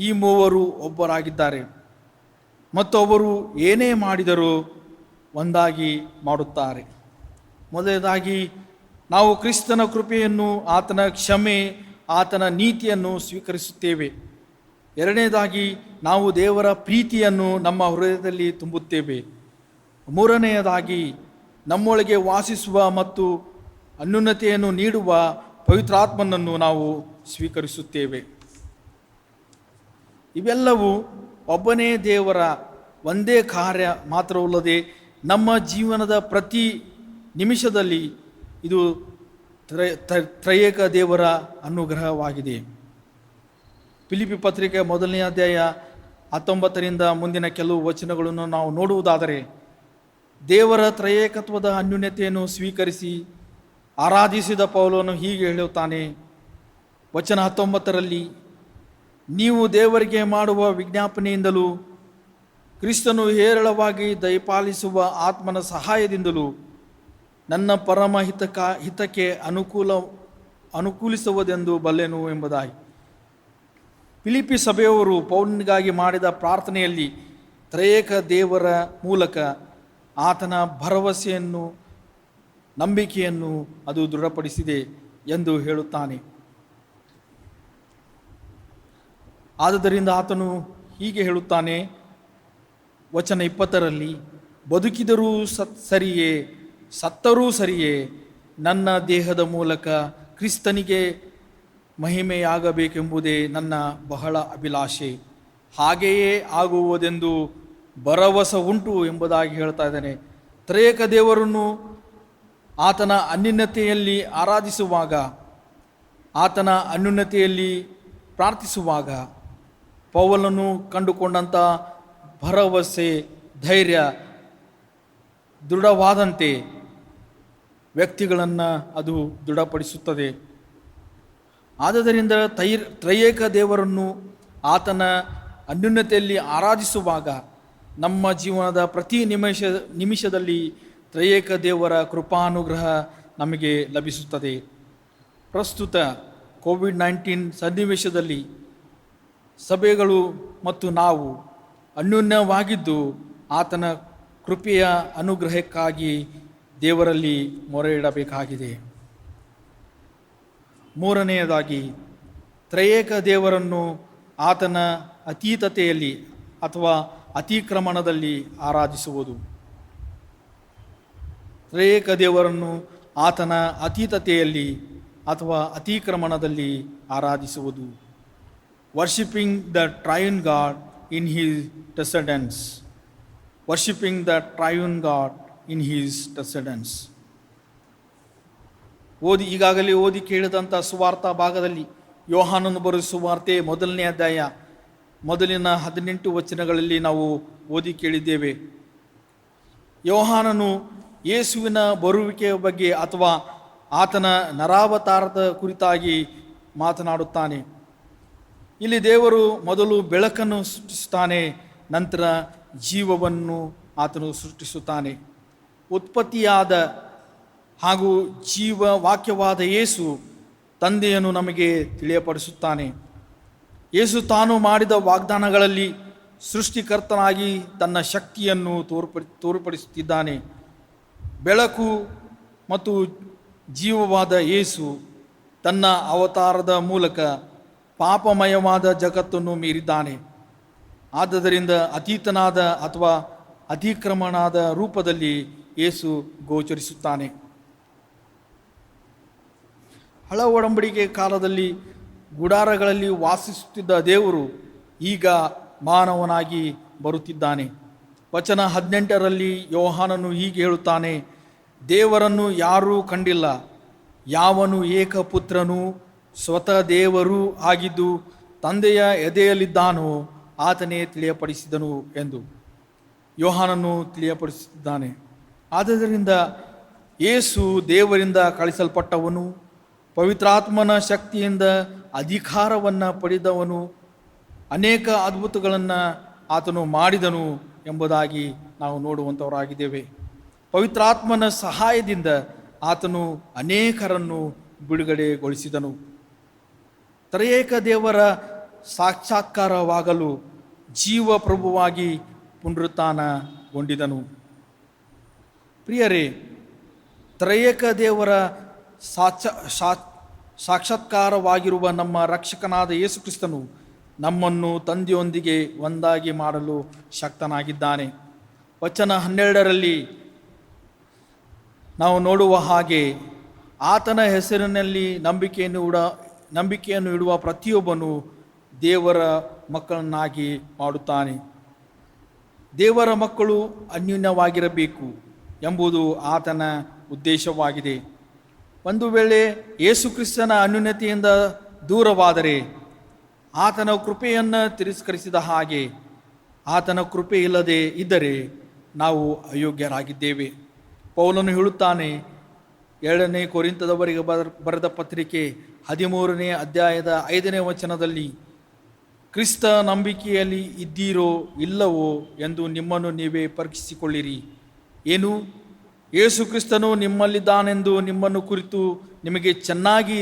ಈ ಮೂವರು ಒಬ್ಬರಾಗಿದ್ದಾರೆ ಮತ್ತು ಅವರು ಏನೇ ಮಾಡಿದರೂ ಒಂದಾಗಿ ಮಾಡುತ್ತಾರೆ. ಮೊದಲನೇದಾಗಿ ನಾವು ಕ್ರಿಸ್ತನ ಕೃಪೆಯನ್ನು, ಆತನ ಕ್ಷಮೆ, ಆತನ ನೀತಿಯನ್ನು ಸ್ವೀಕರಿಸುತ್ತೇವೆ. ಎರಡನೇದಾಗಿ ನಾವು ದೇವರ ಪ್ರೀತಿಯನ್ನು ನಮ್ಮ ಹೃದಯದಲ್ಲಿ ತುಂಬುತ್ತೇವೆ. ಮೂರನೆಯದಾಗಿ ನಮ್ಮೊಳಗೆ ವಾಸಿಸುವ ಮತ್ತು ಅನ್ಯೋನ್ಯತೆಯನ್ನು ನೀಡುವ ಪವಿತ್ರಾತ್ಮನನ್ನು ನಾವು ಸ್ವೀಕರಿಸುತ್ತೇವೆ. ಇವೆಲ್ಲವೂ ಒಬ್ಬನೇ ದೇವರ ಒಂದೇ ಕಾರ್ಯ ಮಾತ್ರವಲ್ಲದೆ ನಮ್ಮ ಜೀವನದ ಪ್ರತಿ ನಿಮಿಷದಲ್ಲಿ ಇದು ತ್ರಯೇಕ ದೇವರ ಅನುಗ್ರಹವಾಗಿದೆ. ಫಿಲಿಪ್ಪಿ ಪತ್ರಿಕೆ 1ನೇ ಅಧ್ಯಾಯ 19ರಿಂದ ಮುಂದಿನ ಕೆಲವು ವಚನಗಳನ್ನು ನಾವು ನೋಡುವುದಾದರೆ, ದೇವರ ತ್ರಯೇಕತ್ವದ ಅನ್ಯೋನ್ಯತೆಯನ್ನು ಸ್ವೀಕರಿಸಿ ಆರಾಧಿಸಿದ ಪೌಲನು ಹೀಗೆ ಹೇಳುತ್ತಾನೆ. ವಚನ 19ರಲ್ಲಿ, ನೀವು ದೇವರಿಗೆ ಮಾಡುವ ವಿಜ್ಞಾಪನೆಯಿಂದಲೂ ಕ್ರಿಸ್ತನು ಹೇರಳವಾಗಿ ದಯಪಾಲಿಸುವ ಆತ್ಮನ ಸಹಾಯದಿಂದಲೂ ನನ್ನ ಪರಮ ಹಿತಕ್ಕೆ ಅನುಕೂಲಿಸುವುದೆಂದು ಬಲ್ಲೆನು ಎಂಬುದಾಗಿ. ಫಿಲಿಪ್ಪಿ ಸಭೆಯವರು ಪೌಲನಿಗಾಗಿ ಮಾಡಿದ ಪ್ರಾರ್ಥನೆಯಲ್ಲಿ ತ್ರಯೇಕ ದೇವರ ಮೂಲಕ ಆತನ ಭರವಸೆಯನ್ನು, ನಂಬಿಕೆಯನ್ನು ಅದು ದೃಢಪಡಿಸಿದೆ ಎಂದು ಹೇಳುತ್ತಾನೆ. ಆದುದರಿಂದ ಆತನು ಹೀಗೆ ಹೇಳುತ್ತಾನೆ ವಚನ 20ರಲ್ಲಿ, ಬದುಕಿದರೂ ಸರಿಯೇ, ಸತ್ತರೂ ಸರಿಯೇ, ನನ್ನ ದೇಹದ ಮೂಲಕ ಕ್ರಿಸ್ತನಿಗೆ ಮಹಿಮೆಯಾಗಬೇಕೆಂಬುದೇ ನನ್ನ ಬಹಳ ಅಭಿಲಾಷೆ. ಹಾಗೆಯೇ ಆಗುವುದೆಂದು ಭರವಸೆ ಉಂಟು ಎಂಬುದಾಗಿ ಹೇಳ್ತಾ ಇದ್ದಾನೆ. ತ್ರಿಯೇಕ ದೇವರನ್ನು ಆತನ ಅನ್ಯೋನ್ಯತೆಯಲ್ಲಿ ಆರಾಧಿಸುವಾಗ, ಆತನ ಅನ್ಯೋನ್ಯತೆಯಲ್ಲಿ ಪ್ರಾರ್ಥಿಸುವಾಗ ಪೌಲನು ಕಂಡುಕೊಂಡಂಥ ಭರವಸೆ, ಧೈರ್ಯ ದೃಢವಾದಂತೆ ವ್ಯಕ್ತಿಗಳನ್ನು ಅದು ದೃಢಪಡಿಸುತ್ತದೆ. ಆದುದರಿಂದ ತ್ರಯೇಕ ದೇವರನ್ನು ಆತನ ಅನ್ಯೋನ್ಯತೆಯಲ್ಲಿ ಆರಾಧಿಸುವಾಗ ನಮ್ಮ ಜೀವನದ ಪ್ರತಿ ನಿಮಿಷದಲ್ಲಿ ತ್ರಯೇಕ ದೇವರ ಕೃಪಾನುಗ್ರಹ ನಮಗೆ ಲಭಿಸುತ್ತದೆ. ಪ್ರಸ್ತುತ ಕೋವಿಡ್-19 ಸನ್ನಿವೇಶದಲ್ಲಿ ಸಭೆಗಳು ಮತ್ತು ನಾವು ಅನ್ಯೋನ್ಯವಾಗಿದ್ದು ಆತನ ಕೃಪೆಯ ಅನುಗ್ರಹಕ್ಕಾಗಿ ದೇವರಲ್ಲಿ ಮೊರೆ ಇಡಬೇಕಾಗಿದೆ. ಮೂರನೆಯದಾಗಿ, ತ್ರಯೇಕ ದೇವರನ್ನು ಆತನ ಅತೀತತೆಯಲ್ಲಿ ಅಥವಾ ಅತಿಕ್ರಮಣದಲ್ಲಿ ಆರಾಧಿಸುವುದು. ತ್ರಯೇಕ ದೇವರನ್ನು ಆತನ ಅತೀತತೆಯಲ್ಲಿ ಅಥವಾ ಅತಿಕ್ರಮಣದಲ್ಲಿ ಆರಾಧಿಸುವುದು. Worshipping the triune God in his transcendence. Worshipping the triune God in his transcendence. ಈಗಾಗಲೇ ಓದಿ ಕೇಳಿದಂಥ ಸುವಾರ್ಥ ಭಾಗದಲ್ಲಿ ಯೋಹಾನನು ಬರೆದ ಸುವಾರ್ತೆ 1ನೇ ಅಧ್ಯಾಯ ಮೊದಲಿನ 18 ವಚನಗಳಲ್ಲಿ ನಾವು ಓದಿ ಕೇಳಿದ್ದೇವೆ. ಯೋಹಾನನು ಯೇಸುವಿನ ಬರುವಿಕೆಯ ಬಗ್ಗೆ ಅಥವಾ ಆತನ ನರಾವತಾರದ ಕುರಿತಾಗಿ ಮಾತನಾಡುತ್ತಾನೆ. ಇಲ್ಲಿ ದೇವರು ಮೊದಲು ಬೆಳಕನ್ನು ಸೃಷ್ಟಿಸುತ್ತಾನೆ, ನಂತರ ಜೀವವನ್ನು ಆತನು ಸೃಷ್ಟಿಸುತ್ತಾನೆ. ಉತ್ಪತ್ತಿಯಾದ ಹಾಗೂ ಜೀವ ವಾಕ್ಯವಾದ ಯೇಸು ತಂದೆಯನ್ನು ನಮಗೆ ತಿಳಿಯಪಡಿಸುತ್ತಾನೆ. ಯೇಸು ತಾನು ಮಾಡಿದ ವಾಗ್ದಾನಗಳಲ್ಲಿ ಸೃಷ್ಟಿಕರ್ತನಾಗಿ ತನ್ನ ಶಕ್ತಿಯನ್ನು ತೋರ್ಪಡಿಸುತ್ತಿದ್ದಾನೆ. ಬೆಳಕು ಮತ್ತು ಜೀವವಾದ ಯೇಸು ತನ್ನ ಅವತಾರದ ಮೂಲಕ ಪಾಪಮಯವಾದ ಜಗತ್ತನ್ನು ಮೀರಿದ್ದಾನೆ. ಆದ್ದರಿಂದ ಅತೀತನಾದ ಅಥವಾ ಅತಿಕ್ರಮಣಾದ ರೂಪದಲ್ಲಿ ಯೇಸು ಗೋಚರಿಸುತ್ತಾನೆ. ಹಳ ಒಡಂಬಡಿಕೆ ಕಾಲದಲ್ಲಿ ಗುಡಾರಗಳಲ್ಲಿ ವಾಸಿಸುತ್ತಿದ್ದ ದೇವರು ಈಗ ಮಾನವನಾಗಿ ಬರುತ್ತಿದ್ದಾನೆ. ವಚನ 18ರಲ್ಲಿ ಯೋಹಾನನು ಹೀಗೆ ಹೇಳುತ್ತಾನೆ, ದೇವರನ್ನು ಯಾರೂ ಕಂಡಿಲ್ಲ, ಯಾವನು ಏಕಪುತ್ರನೂ ಸ್ವತಃ ದೇವರೂ ಆಗಿದ್ದು ತಂದೆಯ ಎದೆಯಲ್ಲಿದ್ದಾನೋ ಆತನೇ ತಿಳಿಯಪಡಿಸಿದನು ಎಂದು ಯೋಹಾನನು ತಿಳಿಯಪಡಿಸುತ್ತಿದ್ದಾನೆ. ಆದ್ದರಿಂದ ಯೇಸು ದೇವರಿಂದ ಕಳಿಸಲ್ಪಟ್ಟವನು, ಪವಿತ್ರಾತ್ಮನ ಶಕ್ತಿಯಿಂದ ಅಧಿಕಾರವನ್ನು ಪಡೆದವನು, ಅನೇಕ ಅದ್ಭುತಗಳನ್ನು ಆತನು ಮಾಡಿದನು ಎಂಬುದಾಗಿ ನಾವು ನೋಡುವಂಥವರಾಗಿದ್ದೇವೆ. ಪವಿತ್ರಾತ್ಮನ ಸಹಾಯದಿಂದ ಆತನು ಅನೇಕರನ್ನು ಬಿಡುಗಡೆಗೊಳಿಸಿದನು. ತ್ರಯೇಕ ದೇವರ ಸಾಕ್ಷಾತ್ಕಾರವಾಗಲು ಜೀವ ಪ್ರಭುವಾಗಿ ಪುನರುತ್ಥಾನಗೊಂಡಿದನು. ಪ್ರಿಯರೇ, ತ್ರಯೇಕ ದೇವರ ಸಾಕ್ಷಾತ್ಕಾರವಾಗಿರುವ ನಮ್ಮ ರಕ್ಷಕನಾದ ಯೇಸು ಕ್ರಿಸ್ತನು ನಮ್ಮನ್ನು ತಂದೆಯೊಂದಿಗೆ ಒಂದಾಗಿ ಮಾಡಲು ಶಕ್ತನಾಗಿದ್ದಾನೆ. ವಚನ 12ರಲ್ಲಿ ನಾವು ನೋಡುವ ಹಾಗೆ ಆತನ ಹೆಸರಿನಲ್ಲಿ ನಂಬಿಕೆಯನ್ನು ಇಡುವ ಪ್ರತಿಯೊಬ್ಬನು ದೇವರ ಮಕ್ಕಳನ್ನಾಗಿ ಮಾಡುತ್ತಾನೆ. ದೇವರ ಮಕ್ಕಳು ಅನ್ಯೋನ್ಯವಾಗಿರಬೇಕು ಎಂಬುದು ಆತನ ಉದ್ದೇಶವಾಗಿದೆ. ಒಂದು ವೇಳೆ ಯೇಸು ಕ್ರಿಸ್ತನ ಅನ್ಯೋನ್ಯತೆಯಿಂದ ದೂರವಾದರೆ ಆತನ ಕೃಪೆಯನ್ನು ತಿರಸ್ಕರಿಸಿದ ಹಾಗೆ, ಆತನ ಕೃಪೆ ಇಲ್ಲದೆ ಇದ್ದರೆ ನಾವು ಅಯೋಗ್ಯರಾಗಿದ್ದೇವೆ. ಪೌಲನು ಹೇಳುತ್ತಾನೆ, 2ನೇ ಕೊರಿಂಥದವರಿಗೆ ಬರೆದ ಪತ್ರಿಕೆ 13ನೇ ಅಧ್ಯಾಯದ 5ನೇ ವಚನದಲ್ಲಿ, ಕ್ರಿಸ್ತ ನಂಬಿಕೆಯಲ್ಲಿ ಇದ್ದೀರೋ ಇಲ್ಲವೋ ಎಂದು ನಿಮ್ಮನ್ನು ನೀವೇ ಪರೀಕ್ಷಿಸಿಕೊಳ್ಳಿರಿ. ಏನು, ಯೇಸು ಕ್ರಿಸ್ತನು ನಿಮ್ಮಲ್ಲಿದ್ದಾನೆಂದು ನಿಮ್ಮನ್ನು ಕುರಿತು ನಿಮಗೆ ಚೆನ್ನಾಗಿ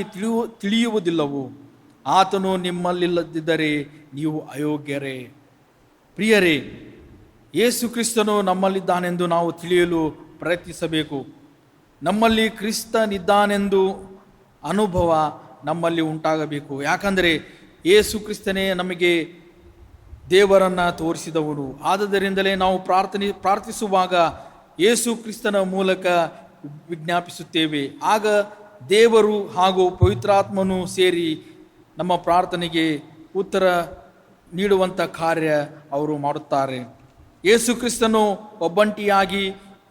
ತಿಳಿಯುವುದಿಲ್ಲವೋ? ಆತನು ನಿಮ್ಮಲ್ಲಿಲ್ಲದಿದ್ದರೆ ನೀವು ಅಯೋಗ್ಯರೇ. ಪ್ರಿಯರೇ, ಯೇಸು ಕ್ರಿಸ್ತನು ನಮ್ಮಲ್ಲಿದ್ದಾನೆಂದು ನಾವು ತಿಳಿಯಲು ಪ್ರಯತ್ನಿಸಬೇಕು. ನಮ್ಮಲ್ಲಿ ಕ್ರಿಸ್ತನಿದ್ದಾನೆಂದು ಅನುಭವ ನಮ್ಮಲ್ಲಿ ಉಂಟಾಗಬೇಕು. ಯಾಕಂದರೆ ಯೇಸು ಕ್ರಿಸ್ತನೇ ನಮಗೆ ದೇವರನ್ನು ತೋರಿಸಿದವನು. ಆದ್ದರಿಂದಲೇ ನಾವು ಪ್ರಾರ್ಥಿಸುವಾಗ ಯೇಸು ಕ್ರಿಸ್ತನ ಮೂಲಕ ವಿಜ್ಞಾಪಿಸುತ್ತೇವೆ. ಆಗ ದೇವರು ಹಾಗೂ ಪವಿತ್ರಾತ್ಮನು ಸೇರಿ ನಮ್ಮ ಪ್ರಾರ್ಥನೆಗೆ ಉತ್ತರ ನೀಡುವಂಥ ಕಾರ್ಯ ಅವರು ಮಾಡುತ್ತಾರೆ. ಯೇಸು ಕ್ರಿಸ್ತನು ಒಬ್ಬಂಟಿಯಾಗಿ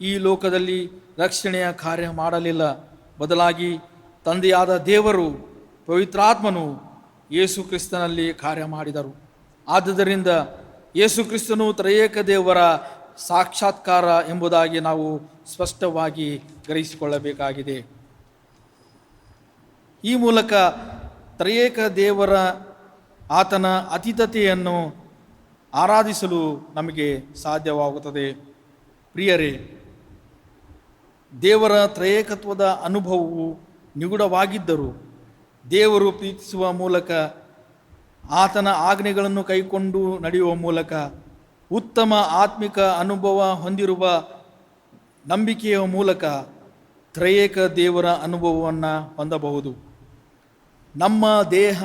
ಈ ಲೋಕದಲ್ಲಿ ರಕ್ಷಣೆಯ ಕಾರ್ಯ ಮಾಡಲಿಲ್ಲ. ಬದಲಾಗಿ ತಂದೆಯಾದ ದೇವರು, ಪವಿತ್ರಾತ್ಮನು ಯೇಸು ಕ್ರಿಸ್ತನಲ್ಲಿ ಕಾರ್ಯ ಮಾಡಿದರು. ಆದುದರಿಂದ ಯೇಸು ಕ್ರಿಸ್ತನು ತ್ರಯೇಕ ದೇವರ ಸಾಕ್ಷಾತ್ಕಾರ ಎಂಬುದಾಗಿ ನಾವು ಸ್ಪಷ್ಟವಾಗಿ ಗ್ರಹಿಸಿಕೊಳ್ಳಬೇಕಾಗಿದೆ. ಈ ಮೂಲಕ ತ್ರಯೇಕ ದೇವರ ಆತನ ಅತೀತತೆಯನ್ನು ಆರಾಧಿಸಲು ನಮಗೆ ಸಾಧ್ಯವಾಗುತ್ತದೆ. ಪ್ರಿಯರೇ, ದೇವರ ತ್ರಯೇಕತ್ವದ ಅನುಭವವು ನಿಗೂಢವಾಗಿದ್ದರೂ ದೇವರು ಪ್ರೀತಿಸುವ ಮೂಲಕ, ಆತನ ಆಜ್ಞೆಗಳನ್ನು ಕೈಕೊಂಡು ನಡೆಯುವ ಮೂಲಕ ಉತ್ತಮ ಆತ್ಮಿಕ ಅನುಭವ ಹೊಂದಿರುವ ನಂಬಿಕೆಯ ಮೂಲಕ ತ್ರಯೇಕ ದೇವರ ಅನುಭವವನ್ನು ಹೊಂದಬಹುದು. ನಮ್ಮ ದೇಹ,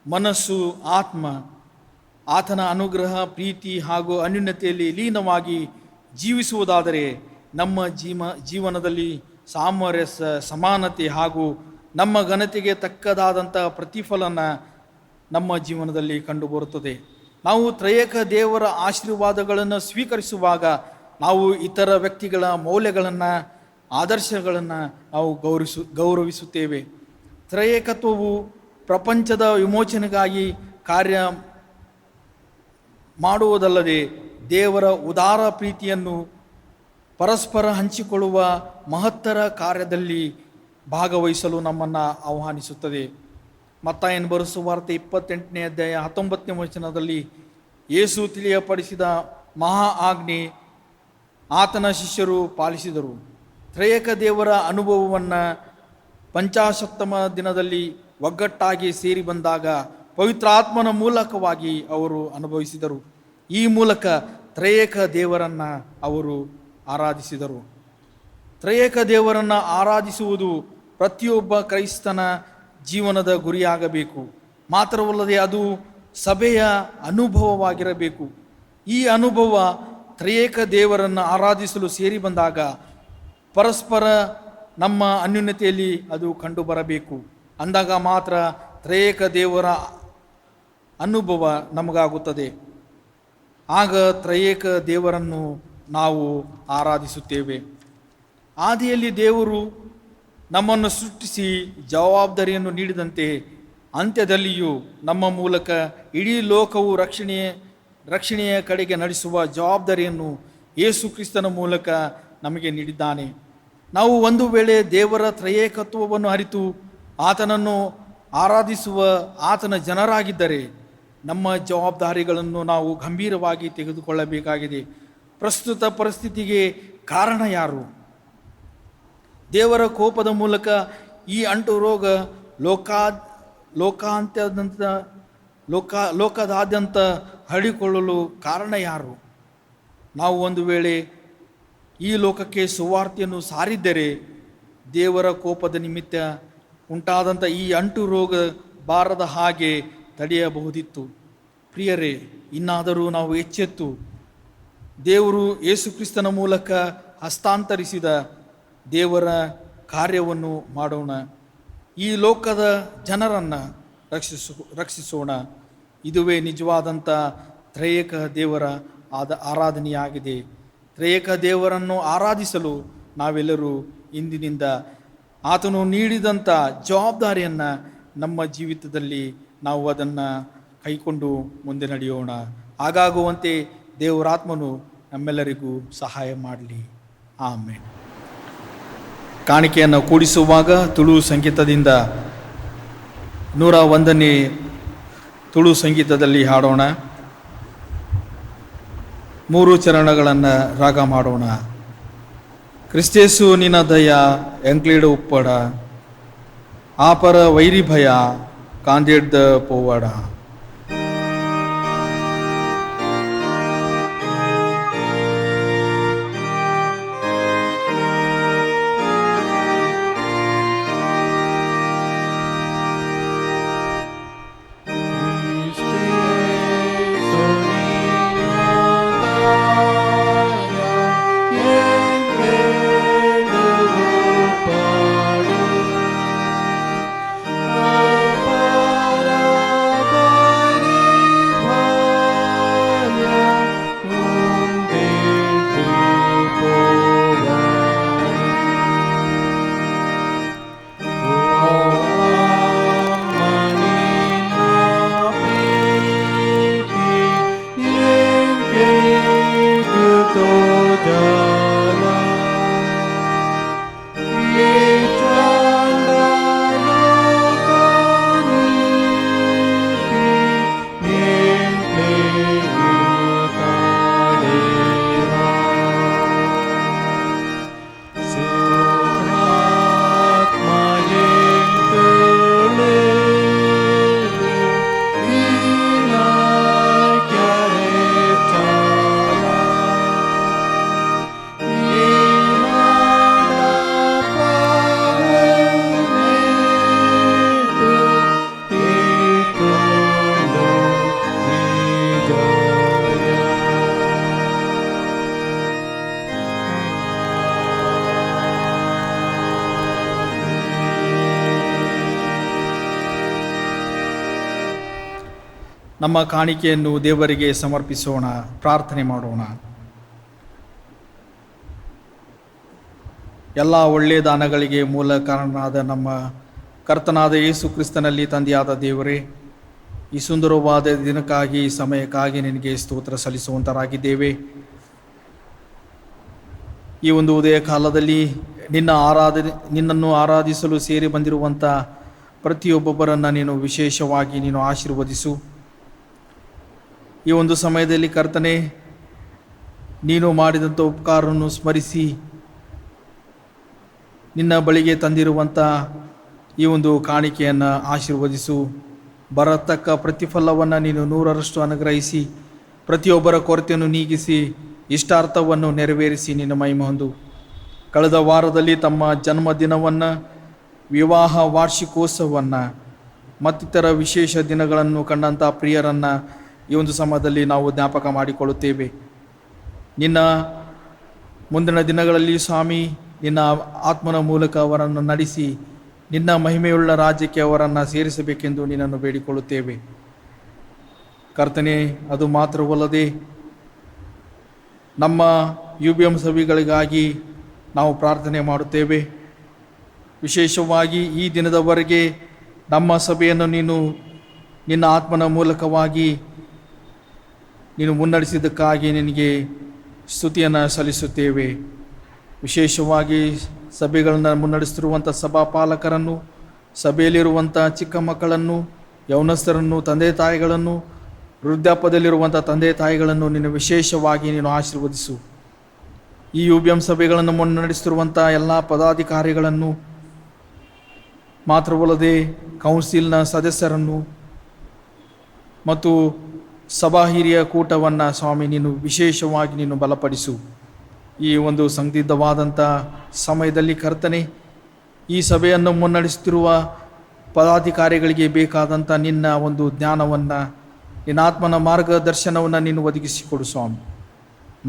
ಮನಸ್ಸು, ಆತ್ಮ ಆತನ ಅನುಗ್ರಹ, ಪ್ರೀತಿ ಹಾಗೂ ಅನ್ಯೋನ್ಯತೆಯಲ್ಲಿ ಲೀನವಾಗಿ ಜೀವಿಸುವುದಾದರೆ ನಮ್ಮ ಜೀವನದಲ್ಲಿ ಸಾಮರಸ್ಯ, ಸಮಾನತೆ ಹಾಗೂ ನಮ್ಮ ಘನತೆಗೆ ತಕ್ಕದಾದಂಥ ಪ್ರತಿಫಲನ ನಮ್ಮ ಜೀವನದಲ್ಲಿ ಕಂಡುಬರುತ್ತದೆ. ನಾವು ತ್ರಯೇಕ ದೇವರ ಆಶೀರ್ವಾದಗಳನ್ನು ಸ್ವೀಕರಿಸುವಾಗ ನಾವು ಇತರ ವ್ಯಕ್ತಿಗಳ ಮೌಲ್ಯಗಳನ್ನು, ಆದರ್ಶಗಳನ್ನು ನಾವು ಗೌರವಿಸುತ್ತೇವೆ. ತ್ರಯೇಕತ್ವವು ಪ್ರಪಂಚದ ವಿಮೋಚನೆಗಾಗಿ ಕಾರ್ಯ ಮಾಡುವುದಲ್ಲದೆ ದೇವರ ಉದಾರ ಪ್ರೀತಿಯನ್ನು ಪರಸ್ಪರ ಹಂಚಿಕೊಳ್ಳುವ ಮಹತ್ತರ ಕಾರ್ಯದಲ್ಲಿ ಭಾಗವಹಿಸಲು ನಮ್ಮನ್ನು ಆಹ್ವಾನಿಸುತ್ತದೆ. ಮತ್ತಾಯನ ಬರೆಸುವಾರ್ತೆ 28ನೇ ಅಧ್ಯಾಯ 19ನೇ ವಚನದಲ್ಲಿ ಯೇಸು ತಿಳಿಯಪಡಿಸಿದ ಮಹಾ ಆಜ್ಞೆ ಆತನ ಶಿಷ್ಯರು ಪಾಲಿಸಿದರು. ತ್ರಯೇಕ ದೇವರ ಅನುಭವವನ್ನು ಪಂಚಾಶತ್ತಮ ದಿನದಲ್ಲಿ ಒಗ್ಗಟ್ಟಾಗಿ ಸೇರಿ ಬಂದಾಗ ಪವಿತ್ರಾತ್ಮನ ಮೂಲಕವಾಗಿ ಅವರು ಅನುಭವಿಸಿದರು. ಈ ಮೂಲಕ ತ್ರಯೇಕ ದೇವರನ್ನು ಅವರು ಆರಾಧಿಸಿದರು. ತ್ರಯೇಕ ದೇವರನ್ನು ಆರಾಧಿಸುವುದು ಪ್ರತಿಯೊಬ್ಬ ಕ್ರೈಸ್ತನ ಜೀವನದ ಗುರಿಯಾಗಬೇಕು. ಮಾತ್ರವಲ್ಲದೆ ಅದು ಸಭೆಯ ಅನುಭವವಾಗಿರಬೇಕು. ಈ ಅನುಭವ ತ್ರಯೇಕ ದೇವರನ್ನು ಆರಾಧಿಸಲು ಸೇರಿ ಬಂದಾಗ ಪರಸ್ಪರ ನಮ್ಮ ಅನ್ಯೋನ್ಯತೆಯಲ್ಲಿ ಅದು ಕಂಡುಬರಬೇಕು. ಅಂದಾಗ ಮಾತ್ರ ತ್ರಯೇಕ ದೇವರ ಅನುಭವ ನಮಗಾಗುತ್ತದೆ. ಆಗ ತ್ರಯೇಕ ದೇವರನ್ನು ನಾವು ಆರಾಧಿಸುತ್ತೇವೆ. ಆದಿಯಲ್ಲಿ ದೇವರು ನಮ್ಮನ್ನು ಸೃಷ್ಟಿಸಿ ಜವಾಬ್ದಾರಿಯನ್ನು ನೀಡಿದಂತೆ ಅಂತ್ಯದಲ್ಲಿಯೂ ನಮ್ಮ ಮೂಲಕ ಇಡೀ ಲೋಕವು ರಕ್ಷಣೆಯ ಕಡೆಗೆ ನಡೆಸುವ ಜವಾಬ್ದಾರಿಯನ್ನು ಯೇಸು ಕ್ರಿಸ್ತನ ಮೂಲಕ ನಮಗೆ ನೀಡಿದ್ದಾನೆ. ನಾವು ಒಂದು ವೇಳೆ ದೇವರ ತ್ರಯೇಕತ್ವವನ್ನು ಅರಿತು ಆತನನ್ನು ಆರಾಧಿಸುವ ಆತನ ಜನರಾಗಿದ್ದರೆ ನಮ್ಮ ಜವಾಬ್ದಾರಿಗಳನ್ನು ನಾವು ಗಂಭೀರವಾಗಿ ತೆಗೆದುಕೊಳ್ಳಬೇಕಾಗಿದೆ. ಪ್ರಸ್ತುತ ಪರಿಸ್ಥಿತಿಗೆ ಕಾರಣ ಯಾರು? ದೇವರ ಕೋಪದ ಮೂಲಕ ಈ ಅಂಟು ರೋಗ ಲೋಕದಾದ್ಯಂತ ಹರಡಿಕೊಳ್ಳಲು ಕಾರಣ ಯಾರು? ನಾವು ಒಂದು ವೇಳೆ ಈ ಲೋಕಕ್ಕೆ ಸುವಾರ್ತೆಯನ್ನು ಸಾರಿದ್ದರೆ ದೇವರ ಕೋಪದ ನಿಮಿತ್ತ ಉಂಟಾದಂಥ ಈ ಅಂಟು ರೋಗ ಬಾರದ ಹಾಗೆ ತಡೆಯಬಹುದಿತ್ತು. ಪ್ರಿಯರೇ, ಇನ್ನಾದರೂ ನಾವು ಎಚ್ಚೆತ್ತು ದೇವರು ಯೇಸು ಕ್ರಿಸ್ತನ ಮೂಲಕ ಹಸ್ತಾಂತರಿಸಿದ ದೇವರ ಕಾರ್ಯವನ್ನು ಮಾಡೋಣ. ಈ ಲೋಕದ ಜನರನ್ನು ರಕ್ಷಿಸೋಣ. ಇದುವೇ ನಿಜವಾದಂಥ ತ್ರಯೇಕ ದೇವರ ಆರಾಧನೆಯಾಗಿದೆ. ತ್ರಯೇಕ ದೇವರನ್ನು ಆರಾಧಿಸಲು ನಾವೆಲ್ಲರೂ ಇಂದಿನಿಂದ ಆತನು ನೀಡಿದಂಥ ಜವಾಬ್ದಾರಿಯನ್ನು ನಮ್ಮ ಜೀವಿತದಲ್ಲಿ ನಾವು ಅದನ್ನು ಕೈಕೊಂಡು ಮುಂದೆ ನಡೆಯೋಣ. ಹಾಗಾಗುವಂತೆ ದೇವರಾತ್ಮನು ನಮ್ಮೆಲ್ಲರಿಗೂ ಸಹಾಯ ಮಾಡಲಿ. ಆಮೇನ್. ಕಾಣಿಕೆಯನ್ನು ಕೂಡಿಸುವಾಗ ತುಳು ಸಂಗೀತದಿಂದ 101ನೇ ತುಳು ಸಂಗೀತದಲ್ಲಿ ಹಾಡೋಣ. 3 ಚರಣಗಳನ್ನು ರಾಗ ಮಾಡೋಣ. ಕ್ರಿಸ್ತೇಸು ನಿನ್ನ ದಯ ಎಂಕ್ಲೇಡು ಉಪ್ಪಡ ಆಪರ ವೈರಿ ಭಯ ಕಾಂದೇಡ್ದ ಪೋವಡ. Para ನಮ್ಮ ಕಾಣಿಕೆಯನ್ನು ದೇವರಿಗೆ ಸಮರ್ಪಿಸೋಣ, ಪ್ರಾರ್ಥನೆ ಮಾಡೋಣ. ಎಲ್ಲ ಒಳ್ಳೆಯ ದಾನಗಳಿಗೆ ಮೂಲ ಕಾರಣನಾದ ನಮ್ಮ ಕರ್ತನಾದ ಯೇಸು ಕ್ರಿಸ್ತನಲ್ಲಿ ತಂದೆಯಾದ ದೇವರೇ, ಈ ಸುಂದರವಾದ ದಿನಕ್ಕಾಗಿ, ಈ ಸಮಯಕ್ಕಾಗಿ ನಿನಗೆ ಸ್ತೋತ್ರ ಸಲ್ಲಿಸುವಂತರಾಗಿದ್ದೇವೆ. ಈ ಒಂದು ಉದಯ ಕಾಲದಲ್ಲಿ ನಿನ್ನನ್ನು ಆರಾಧಿಸಲು ಸೇರಿ ಬಂದಿರುವಂಥ ಪ್ರತಿಯೊಬ್ಬೊಬ್ಬರನ್ನು ನೀನು ವಿಶೇಷವಾಗಿ ನೀನು ಆಶೀರ್ವದಿಸು. ಈ ಒಂದು ಸಮಯದಲ್ಲಿ ಕರ್ತನೆ, ನೀನು ಮಾಡಿದಂಥ ಉಪಕಾರವನ್ನು ಸ್ಮರಿಸಿ ನಿನ್ನ ಬಳಿಗೆ ತಂದಿರುವಂಥ ಈ ಒಂದು ಕಾಣಿಕೆಯನ್ನು ಆಶೀರ್ವದಿಸು. ಬರತಕ್ಕ ಪ್ರತಿಫಲವನ್ನು ನೀನು 100ರಷ್ಟು ಅನುಗ್ರಹಿಸಿ, ಪ್ರತಿಯೊಬ್ಬರ ಕೊರತೆಯನ್ನು ನೀಗಿಸಿ, ಇಷ್ಟಾರ್ಥವನ್ನು ನೆರವೇರಿಸಿ ನಿನ್ನ ಮಹಿಮೆ ಹೊಂದು. ಕಳೆದ ವಾರದಲ್ಲಿ ತಮ್ಮ ಜನ್ಮದಿನವನ್ನು, ವಿವಾಹ ವಾರ್ಷಿಕೋತ್ಸವವನ್ನು ಮತ್ತಿತರ ವಿಶೇಷ ದಿನಗಳನ್ನು ಕಂಡಂಥ ಪ್ರಿಯರನ್ನು ಈ ಒಂದು ಸಮಯದಲ್ಲಿ ನಾವು ಜ್ಞಾಪಕ ಮಾಡಿಕೊಳ್ಳುತ್ತೇವೆ. ನಿನ್ನ ಮುಂದಿನ ದಿನಗಳಲ್ಲಿ ಸ್ವಾಮಿ, ನಿನ್ನ ಆತ್ಮನ ಮೂಲಕ ಅವರನ್ನು ನಡೆಸಿ ನಿನ್ನ ಮಹಿಮೆಯುಳ್ಳ ರಾಜ್ಯಕ್ಕೆ ಅವರನ್ನು ಸೇರಿಸಬೇಕೆಂದು ನಿನ್ನನ್ನು ಬೇಡಿಕೊಳ್ಳುತ್ತೇವೆ. ಕರ್ತನೆ, ಅದು ಮಾತ್ರವಲ್ಲದೆ ನಮ್ಮ UBM ಸಭೆಗಳಿಗಾಗಿ ನಾವು ಪ್ರಾರ್ಥನೆ ಮಾಡುತ್ತೇವೆ. ವಿಶೇಷವಾಗಿ ಈ ದಿನದವರೆಗೆ ನಮ್ಮ ಸಭೆಯನ್ನು ನೀನು ನಿನ್ನ ಆತ್ಮನ ಮೂಲಕವಾಗಿ ನೀನು ಮುನ್ನಡೆಸಿದ್ದಕ್ಕಾಗಿ ನಿನಗೆ ಸ್ತುತಿಯನ್ನು ಸಲ್ಲಿಸುತ್ತೇವೆ. ವಿಶೇಷವಾಗಿ ಸಭೆಗಳನ್ನು ಮುನ್ನಡೆಸುತ್ತಿರುವಂಥ ಸಭಾಪಾಲಕರನ್ನು, ಸಭೆಯಲ್ಲಿರುವಂಥ ಚಿಕ್ಕ ಮಕ್ಕಳನ್ನು, ಯೌವನಸ್ಥರನ್ನು, ತಂದೆ ತಾಯಿಗಳನ್ನು, ವೃದ್ಧಾಪ್ಯದಲ್ಲಿರುವಂಥ ತಂದೆ ತಾಯಿಗಳನ್ನು ನೀನು ವಿಶೇಷವಾಗಿ ನೀನು ಆಶೀರ್ವದಿಸು. ಈ UBM ಸಭೆಗಳನ್ನು ಮುನ್ನಡೆಸುತ್ತಿರುವಂಥ ಎಲ್ಲ ಪದಾಧಿಕಾರಿಗಳನ್ನು ಮಾತ್ರವಲ್ಲದೆ ಕೌನ್ಸಿಲ್ನ ಸದಸ್ಯರನ್ನು ಮತ್ತು ಸಭಾ ಹಿರಿಯ ಕೂಟವನ್ನು ಸ್ವಾಮಿ ನೀನು ವಿಶೇಷವಾಗಿ ನೀನು ಬಲಪಡಿಸು. ಈ ಒಂದು ಸಂದಿಗ್ಧವಾದಂಥ ಸಮಯದಲ್ಲಿ ಕರ್ತನೆ, ಈ ಸಭೆಯನ್ನು ಮುನ್ನಡೆಸುತ್ತಿರುವ ಪದಾಧಿಕಾರಿಗಳಿಗೆ ಬೇಕಾದಂಥ ನಿನ್ನ ಒಂದು ಜ್ಞಾನವನ್ನು, ನಿನ್ನ ಆತ್ಮನ ಮಾರ್ಗದರ್ಶನವನ್ನು ನೀನು ಒದಗಿಸಿಕೊಡು ಸ್ವಾಮಿ.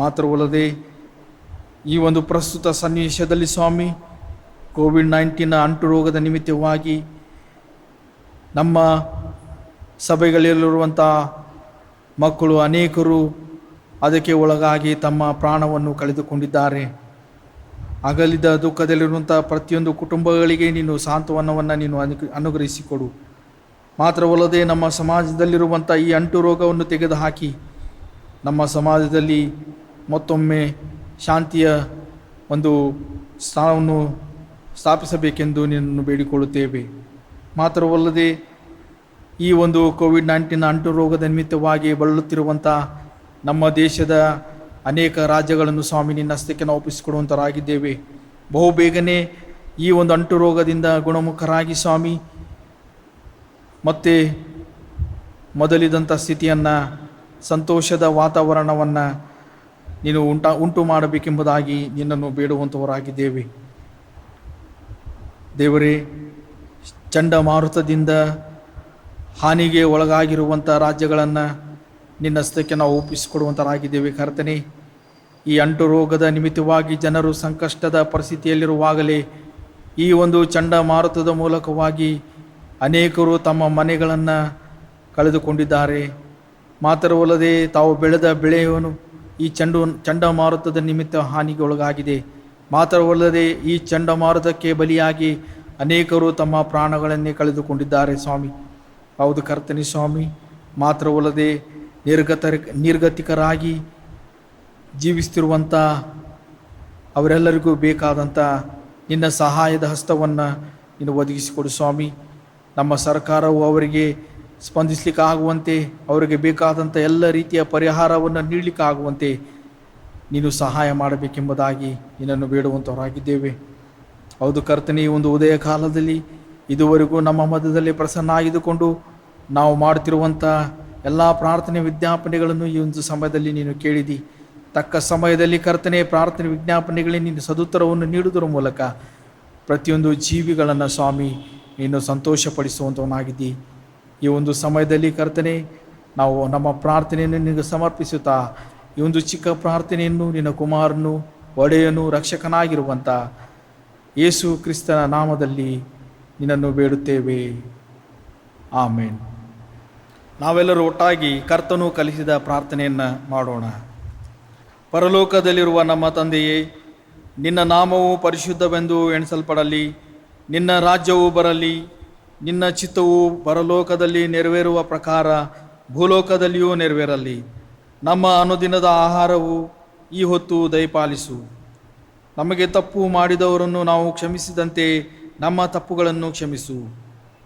ಮಾತ್ರವಲ್ಲದೆ ಈ ಒಂದು ಪ್ರಸ್ತುತ ಸನ್ನಿವೇಶದಲ್ಲಿ ಸ್ವಾಮಿ, ಕೋವಿಡ್-19 ಅಂಟು ರೋಗದ ನಿಮಿತ್ತವಾಗಿ ನಮ್ಮ ಸಭೆಗಳಲ್ಲಿರುವಂಥ ಮಕ್ಕಳು ಅನೇಕರು ಅದಕ್ಕೆ ಒಳಗಾಗಿ ತಮ್ಮ ಪ್ರಾಣವನ್ನು ಕಳೆದುಕೊಂಡಿದ್ದಾರೆ. ಅಗಲಿದ ದುಃಖದಲ್ಲಿರುವಂಥ ಪ್ರತಿಯೊಂದು ಕುಟುಂಬಗಳಿಗೆ ನೀನು ಸಾಂತ್ವನವನ್ನು ನೀನು ಅನುಗ್ರಹಿಸಿಕೊಡು. ಮಾತ್ರವಲ್ಲದೆ ನಮ್ಮ ಸಮಾಜದಲ್ಲಿರುವಂಥ ಈ ಅಂಟು ರೋಗವನ್ನು ತೆಗೆದುಹಾಕಿ ನಮ್ಮ ಸಮಾಜದಲ್ಲಿ ಮತ್ತೊಮ್ಮೆ ಶಾಂತಿಯ ಒಂದು ಸ್ಥಾನವನ್ನು ಸ್ಥಾಪಿಸಬೇಕೆಂದು ನಿನ್ನನ್ನು ಬೇಡಿಕೊಳ್ಳುತ್ತೇವೆ. ಮಾತ್ರವಲ್ಲದೆ ಈ ಒಂದು ಕೋವಿಡ್-19 ಅಂಟು ರೋಗದ ನಿಮಿತ್ತವಾಗಿ ಬಳಲುತ್ತಿರುವಂಥ ನಮ್ಮ ದೇಶದ ಅನೇಕ ರಾಜ್ಯಗಳನ್ನು ಸ್ವಾಮಿ ನಿನ್ನ ಹಸ್ತಕ್ಕೆ ನಾವು ಒಪ್ಪಿಸಿಕೊಡುವಂಥರಾಗಿದ್ದೇವೆ. ಬಹುಬೇಗನೆ ಈ ಒಂದು ಅಂಟು ರೋಗದಿಂದ ಗುಣಮುಖರಾಗಿ ಸ್ವಾಮಿ ಮತ್ತೆ ಮೊದಲಿದಂಥ ಸ್ಥಿತಿಯನ್ನು, ಸಂತೋಷದ ವಾತಾವರಣವನ್ನು ನೀನು ಉಂಟು ಮಾಡಬೇಕೆಂಬುದಾಗಿ ನಿನ್ನನ್ನು ಬೇಡುವಂಥವರಾಗಿದ್ದೇವೆ. ದೇವರೇ, ಚಂಡಮಾರುತದಿಂದ ಹಾನಿಗೆ ಒಳಗಾಗಿರುವಂಥ ರಾಜ್ಯಗಳನ್ನು ನಿನ್ನ ಹಸ್ತಕ್ಕೆ ನಾವು ಒಪ್ಪಿಸಿಕೊಡುವಂಥರಾಗಿದ್ದೇವೆ. ಕರ್ತನೆ, ಈ ಅಂಟು ರೋಗದ ನಿಮಿತ್ತವಾಗಿ ಜನರು ಸಂಕಷ್ಟದ ಪರಿಸ್ಥಿತಿಯಲ್ಲಿರುವಾಗಲೇ ಈ ಒಂದು ಚಂಡಮಾರುತದ ಮೂಲಕವಾಗಿ ಅನೇಕರು ತಮ್ಮ ಮನೆಗಳನ್ನು ಕಳೆದುಕೊಂಡಿದ್ದಾರೆ. ಮಾತ್ರವಲ್ಲದೆ ತಾವು ಬೆಳೆದ ಬೆಳೆಯನ್ನು ಈ ಚಂಡಮಾರುತದ ನಿಮಿತ್ತ ಹಾನಿಗೆ ಒಳಗಾಗಿದೆ. ಮಾತ್ರವಲ್ಲದೆ ಈ ಚಂಡಮಾರುತಕ್ಕೆ ಬಲಿಯಾಗಿ ಅನೇಕರು ತಮ್ಮ ಪ್ರಾಣಗಳನ್ನೇ ಕಳೆದುಕೊಂಡಿದ್ದಾರೆ ಸ್ವಾಮಿ. ಹೌದು ಕರ್ತನೆ ಸ್ವಾಮಿ. ಮಾತ್ರವಲ್ಲದೆ ನಿರ್ಗತಿಕರಾಗಿ ಜೀವಿಸ್ತಿರುವಂಥ ಅವರೆಲ್ಲರಿಗೂ ಬೇಕಾದಂಥ ನಿನ್ನ ಸಹಾಯದ ಹಸ್ತವನ್ನು ನೀನು ಒದಗಿಸಿಕೊಡು ಸ್ವಾಮಿ. ನಮ್ಮ ಸರ್ಕಾರವು ಅವರಿಗೆ ಸ್ಪಂದಿಸಲಿಕ್ಕಾಗುವಂತೆ, ಅವರಿಗೆ ಬೇಕಾದಂಥ ಎಲ್ಲ ರೀತಿಯ ಪರಿಹಾರವನ್ನು ನೀಡಲಿಕ್ಕಾಗುವಂತೆ ನೀನು ಸಹಾಯ ಮಾಡಬೇಕೆಂಬುದಾಗಿ ನಿನ್ನನ್ನು ಬೇಡುವಂಥವರಾಗಿದ್ದೇವೆ. ಹೌದು ಕರ್ತನೆ, ಈ ಒಂದು ಉದಯ ಕಾಲದಲ್ಲಿ ಇದುವರೆಗೂ ನಮ್ಮ ಮಧ್ಯದಲ್ಲಿ ಪ್ರಸನ್ನ ಆಗಿದುಕೊಂಡು ನಾವು ಮಾಡುತ್ತಿರುವಂಥ ಎಲ್ಲ ಪ್ರಾರ್ಥನೆ ವಿಜ್ಞಾಪನೆಗಳನ್ನು ಈ ಒಂದು ಸಮಯದಲ್ಲಿ ನೀನು ಕೇಳಿದಿ. ತಕ್ಕ ಸಮಯದಲ್ಲಿ ಕರ್ತನೆ, ಪ್ರಾರ್ಥನೆ ವಿಜ್ಞಾಪನೆಗಳಿಗೆ ನೀನು ಸದುತ್ತರವನ್ನು ನೀಡುವುದರ ಮೂಲಕ ಪ್ರತಿಯೊಂದು ಜೀವಿಗಳನ್ನು ಸ್ವಾಮಿ ನೀನು ಸಂತೋಷಪಡಿಸುವಂಥವನಾಗಿದ್ದಿ. ಈ ಒಂದು ಸಮಯದಲ್ಲಿ ಕರ್ತನೆ, ನಾವು ನಮ್ಮ ಪ್ರಾರ್ಥನೆಯನ್ನು ನಿನಗೆ ಸಮರ್ಪಿಸುತ್ತಾ ಈ ಒಂದು ಚಿಕ್ಕ ಪ್ರಾರ್ಥನೆಯನ್ನು ನಿನ್ನ ಕುಮಾರನು, ಒಡೆಯನು, ರಕ್ಷಕನಾಗಿರುವಂಥ ಯೇಸು ಕ್ರಿಸ್ತನ ನಾಮದಲ್ಲಿ ನಿನ್ನನ್ನು ಬೇಡುತ್ತೇವೆ. ಆಮೇನ್. ನಾವೆಲ್ಲರೂ ಒಟ್ಟಾಗಿ ಕರ್ತನು ಕಲಿಸಿದ ಪ್ರಾರ್ಥನೆಯನ್ನು ಮಾಡೋಣ. ಪರಲೋಕದಲ್ಲಿರುವ ನಮ್ಮ ತಂದೆಯೇ, ನಿನ್ನ ನಾಮವು ಪರಿಶುದ್ಧವೆಂದು ಎಣಿಸಲ್ಪಡಲಿ. ನಿನ್ನ ರಾಜ್ಯವು ಬರಲಿ. ನಿನ್ನ ಚಿತ್ತವು ಪರಲೋಕದಲ್ಲಿ ನೆರವೇರುವ ಪ್ರಕಾರ ಭೂಲೋಕದಲ್ಲಿಯೂ ನೆರವೇರಲಿ. ನಮ್ಮ ಅನುದಿನದ ಆಹಾರವು ಈ ಹೊತ್ತು ದಯಪಾಲಿಸು. ನಮಗೆ ತಪ್ಪು ಮಾಡಿದವರನ್ನು ನಾವು ಕ್ಷಮಿಸಿದಂತೆ ನಮ್ಮ ತಪ್ಪುಗಳನ್ನು ಕ್ಷಮಿಸು.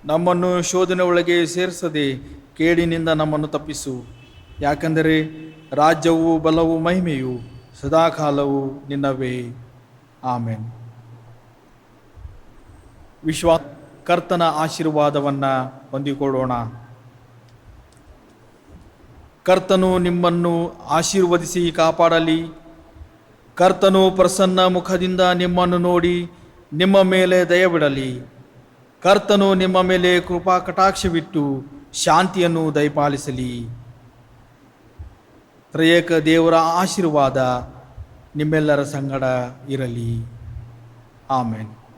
ನಮ್ಮನ್ನು ಶೋಧನೆ ಒಳಗೆ ಸೇರಿಸದೆ ಕೇಡಿನಿಂದ ನಮ್ಮನ್ನು ತಪ್ಪಿಸು. ಯಾಕೆಂದರೆ ರಾಜ್ಯವು, ಬಲವು, ಮಹಿಮೆಯು ಸದಾಕಾಲವು ನಿನ್ನವೇ. ಆಮೆನ್. ಕರ್ತನ ಆಶೀರ್ವಾದವನ್ನು ಹೊಂದಿಕೊಳ್ಳೋಣ. ಕರ್ತನು ನಿಮ್ಮನ್ನು ಆಶೀರ್ವದಿಸಿ ಕಾಪಾಡಲಿ. ಕರ್ತನು ಪ್ರಸನ್ನ ಮುಖದಿಂದ ನಿಮ್ಮನ್ನು ನೋಡಿ ನಿಮ್ಮ ಮೇಲೆ ದಯವಿಡಲಿ. ಕರ್ತನು ನಿಮ್ಮ ಮೇಲೆ ಕೃಪಾ ಕಟಾಕ್ಷವಿಟ್ಟು ಶಾಂತಿಯನ್ನು ದಯಪಾಲಿಸಲಿ. ತ್ರಿಯೇಕ ದೇವರ ಆಶೀರ್ವಾದ ನಿಮ್ಮೆಲ್ಲರ ಸಂಗಡ ಇರಲಿ. ಆಮೆನ್.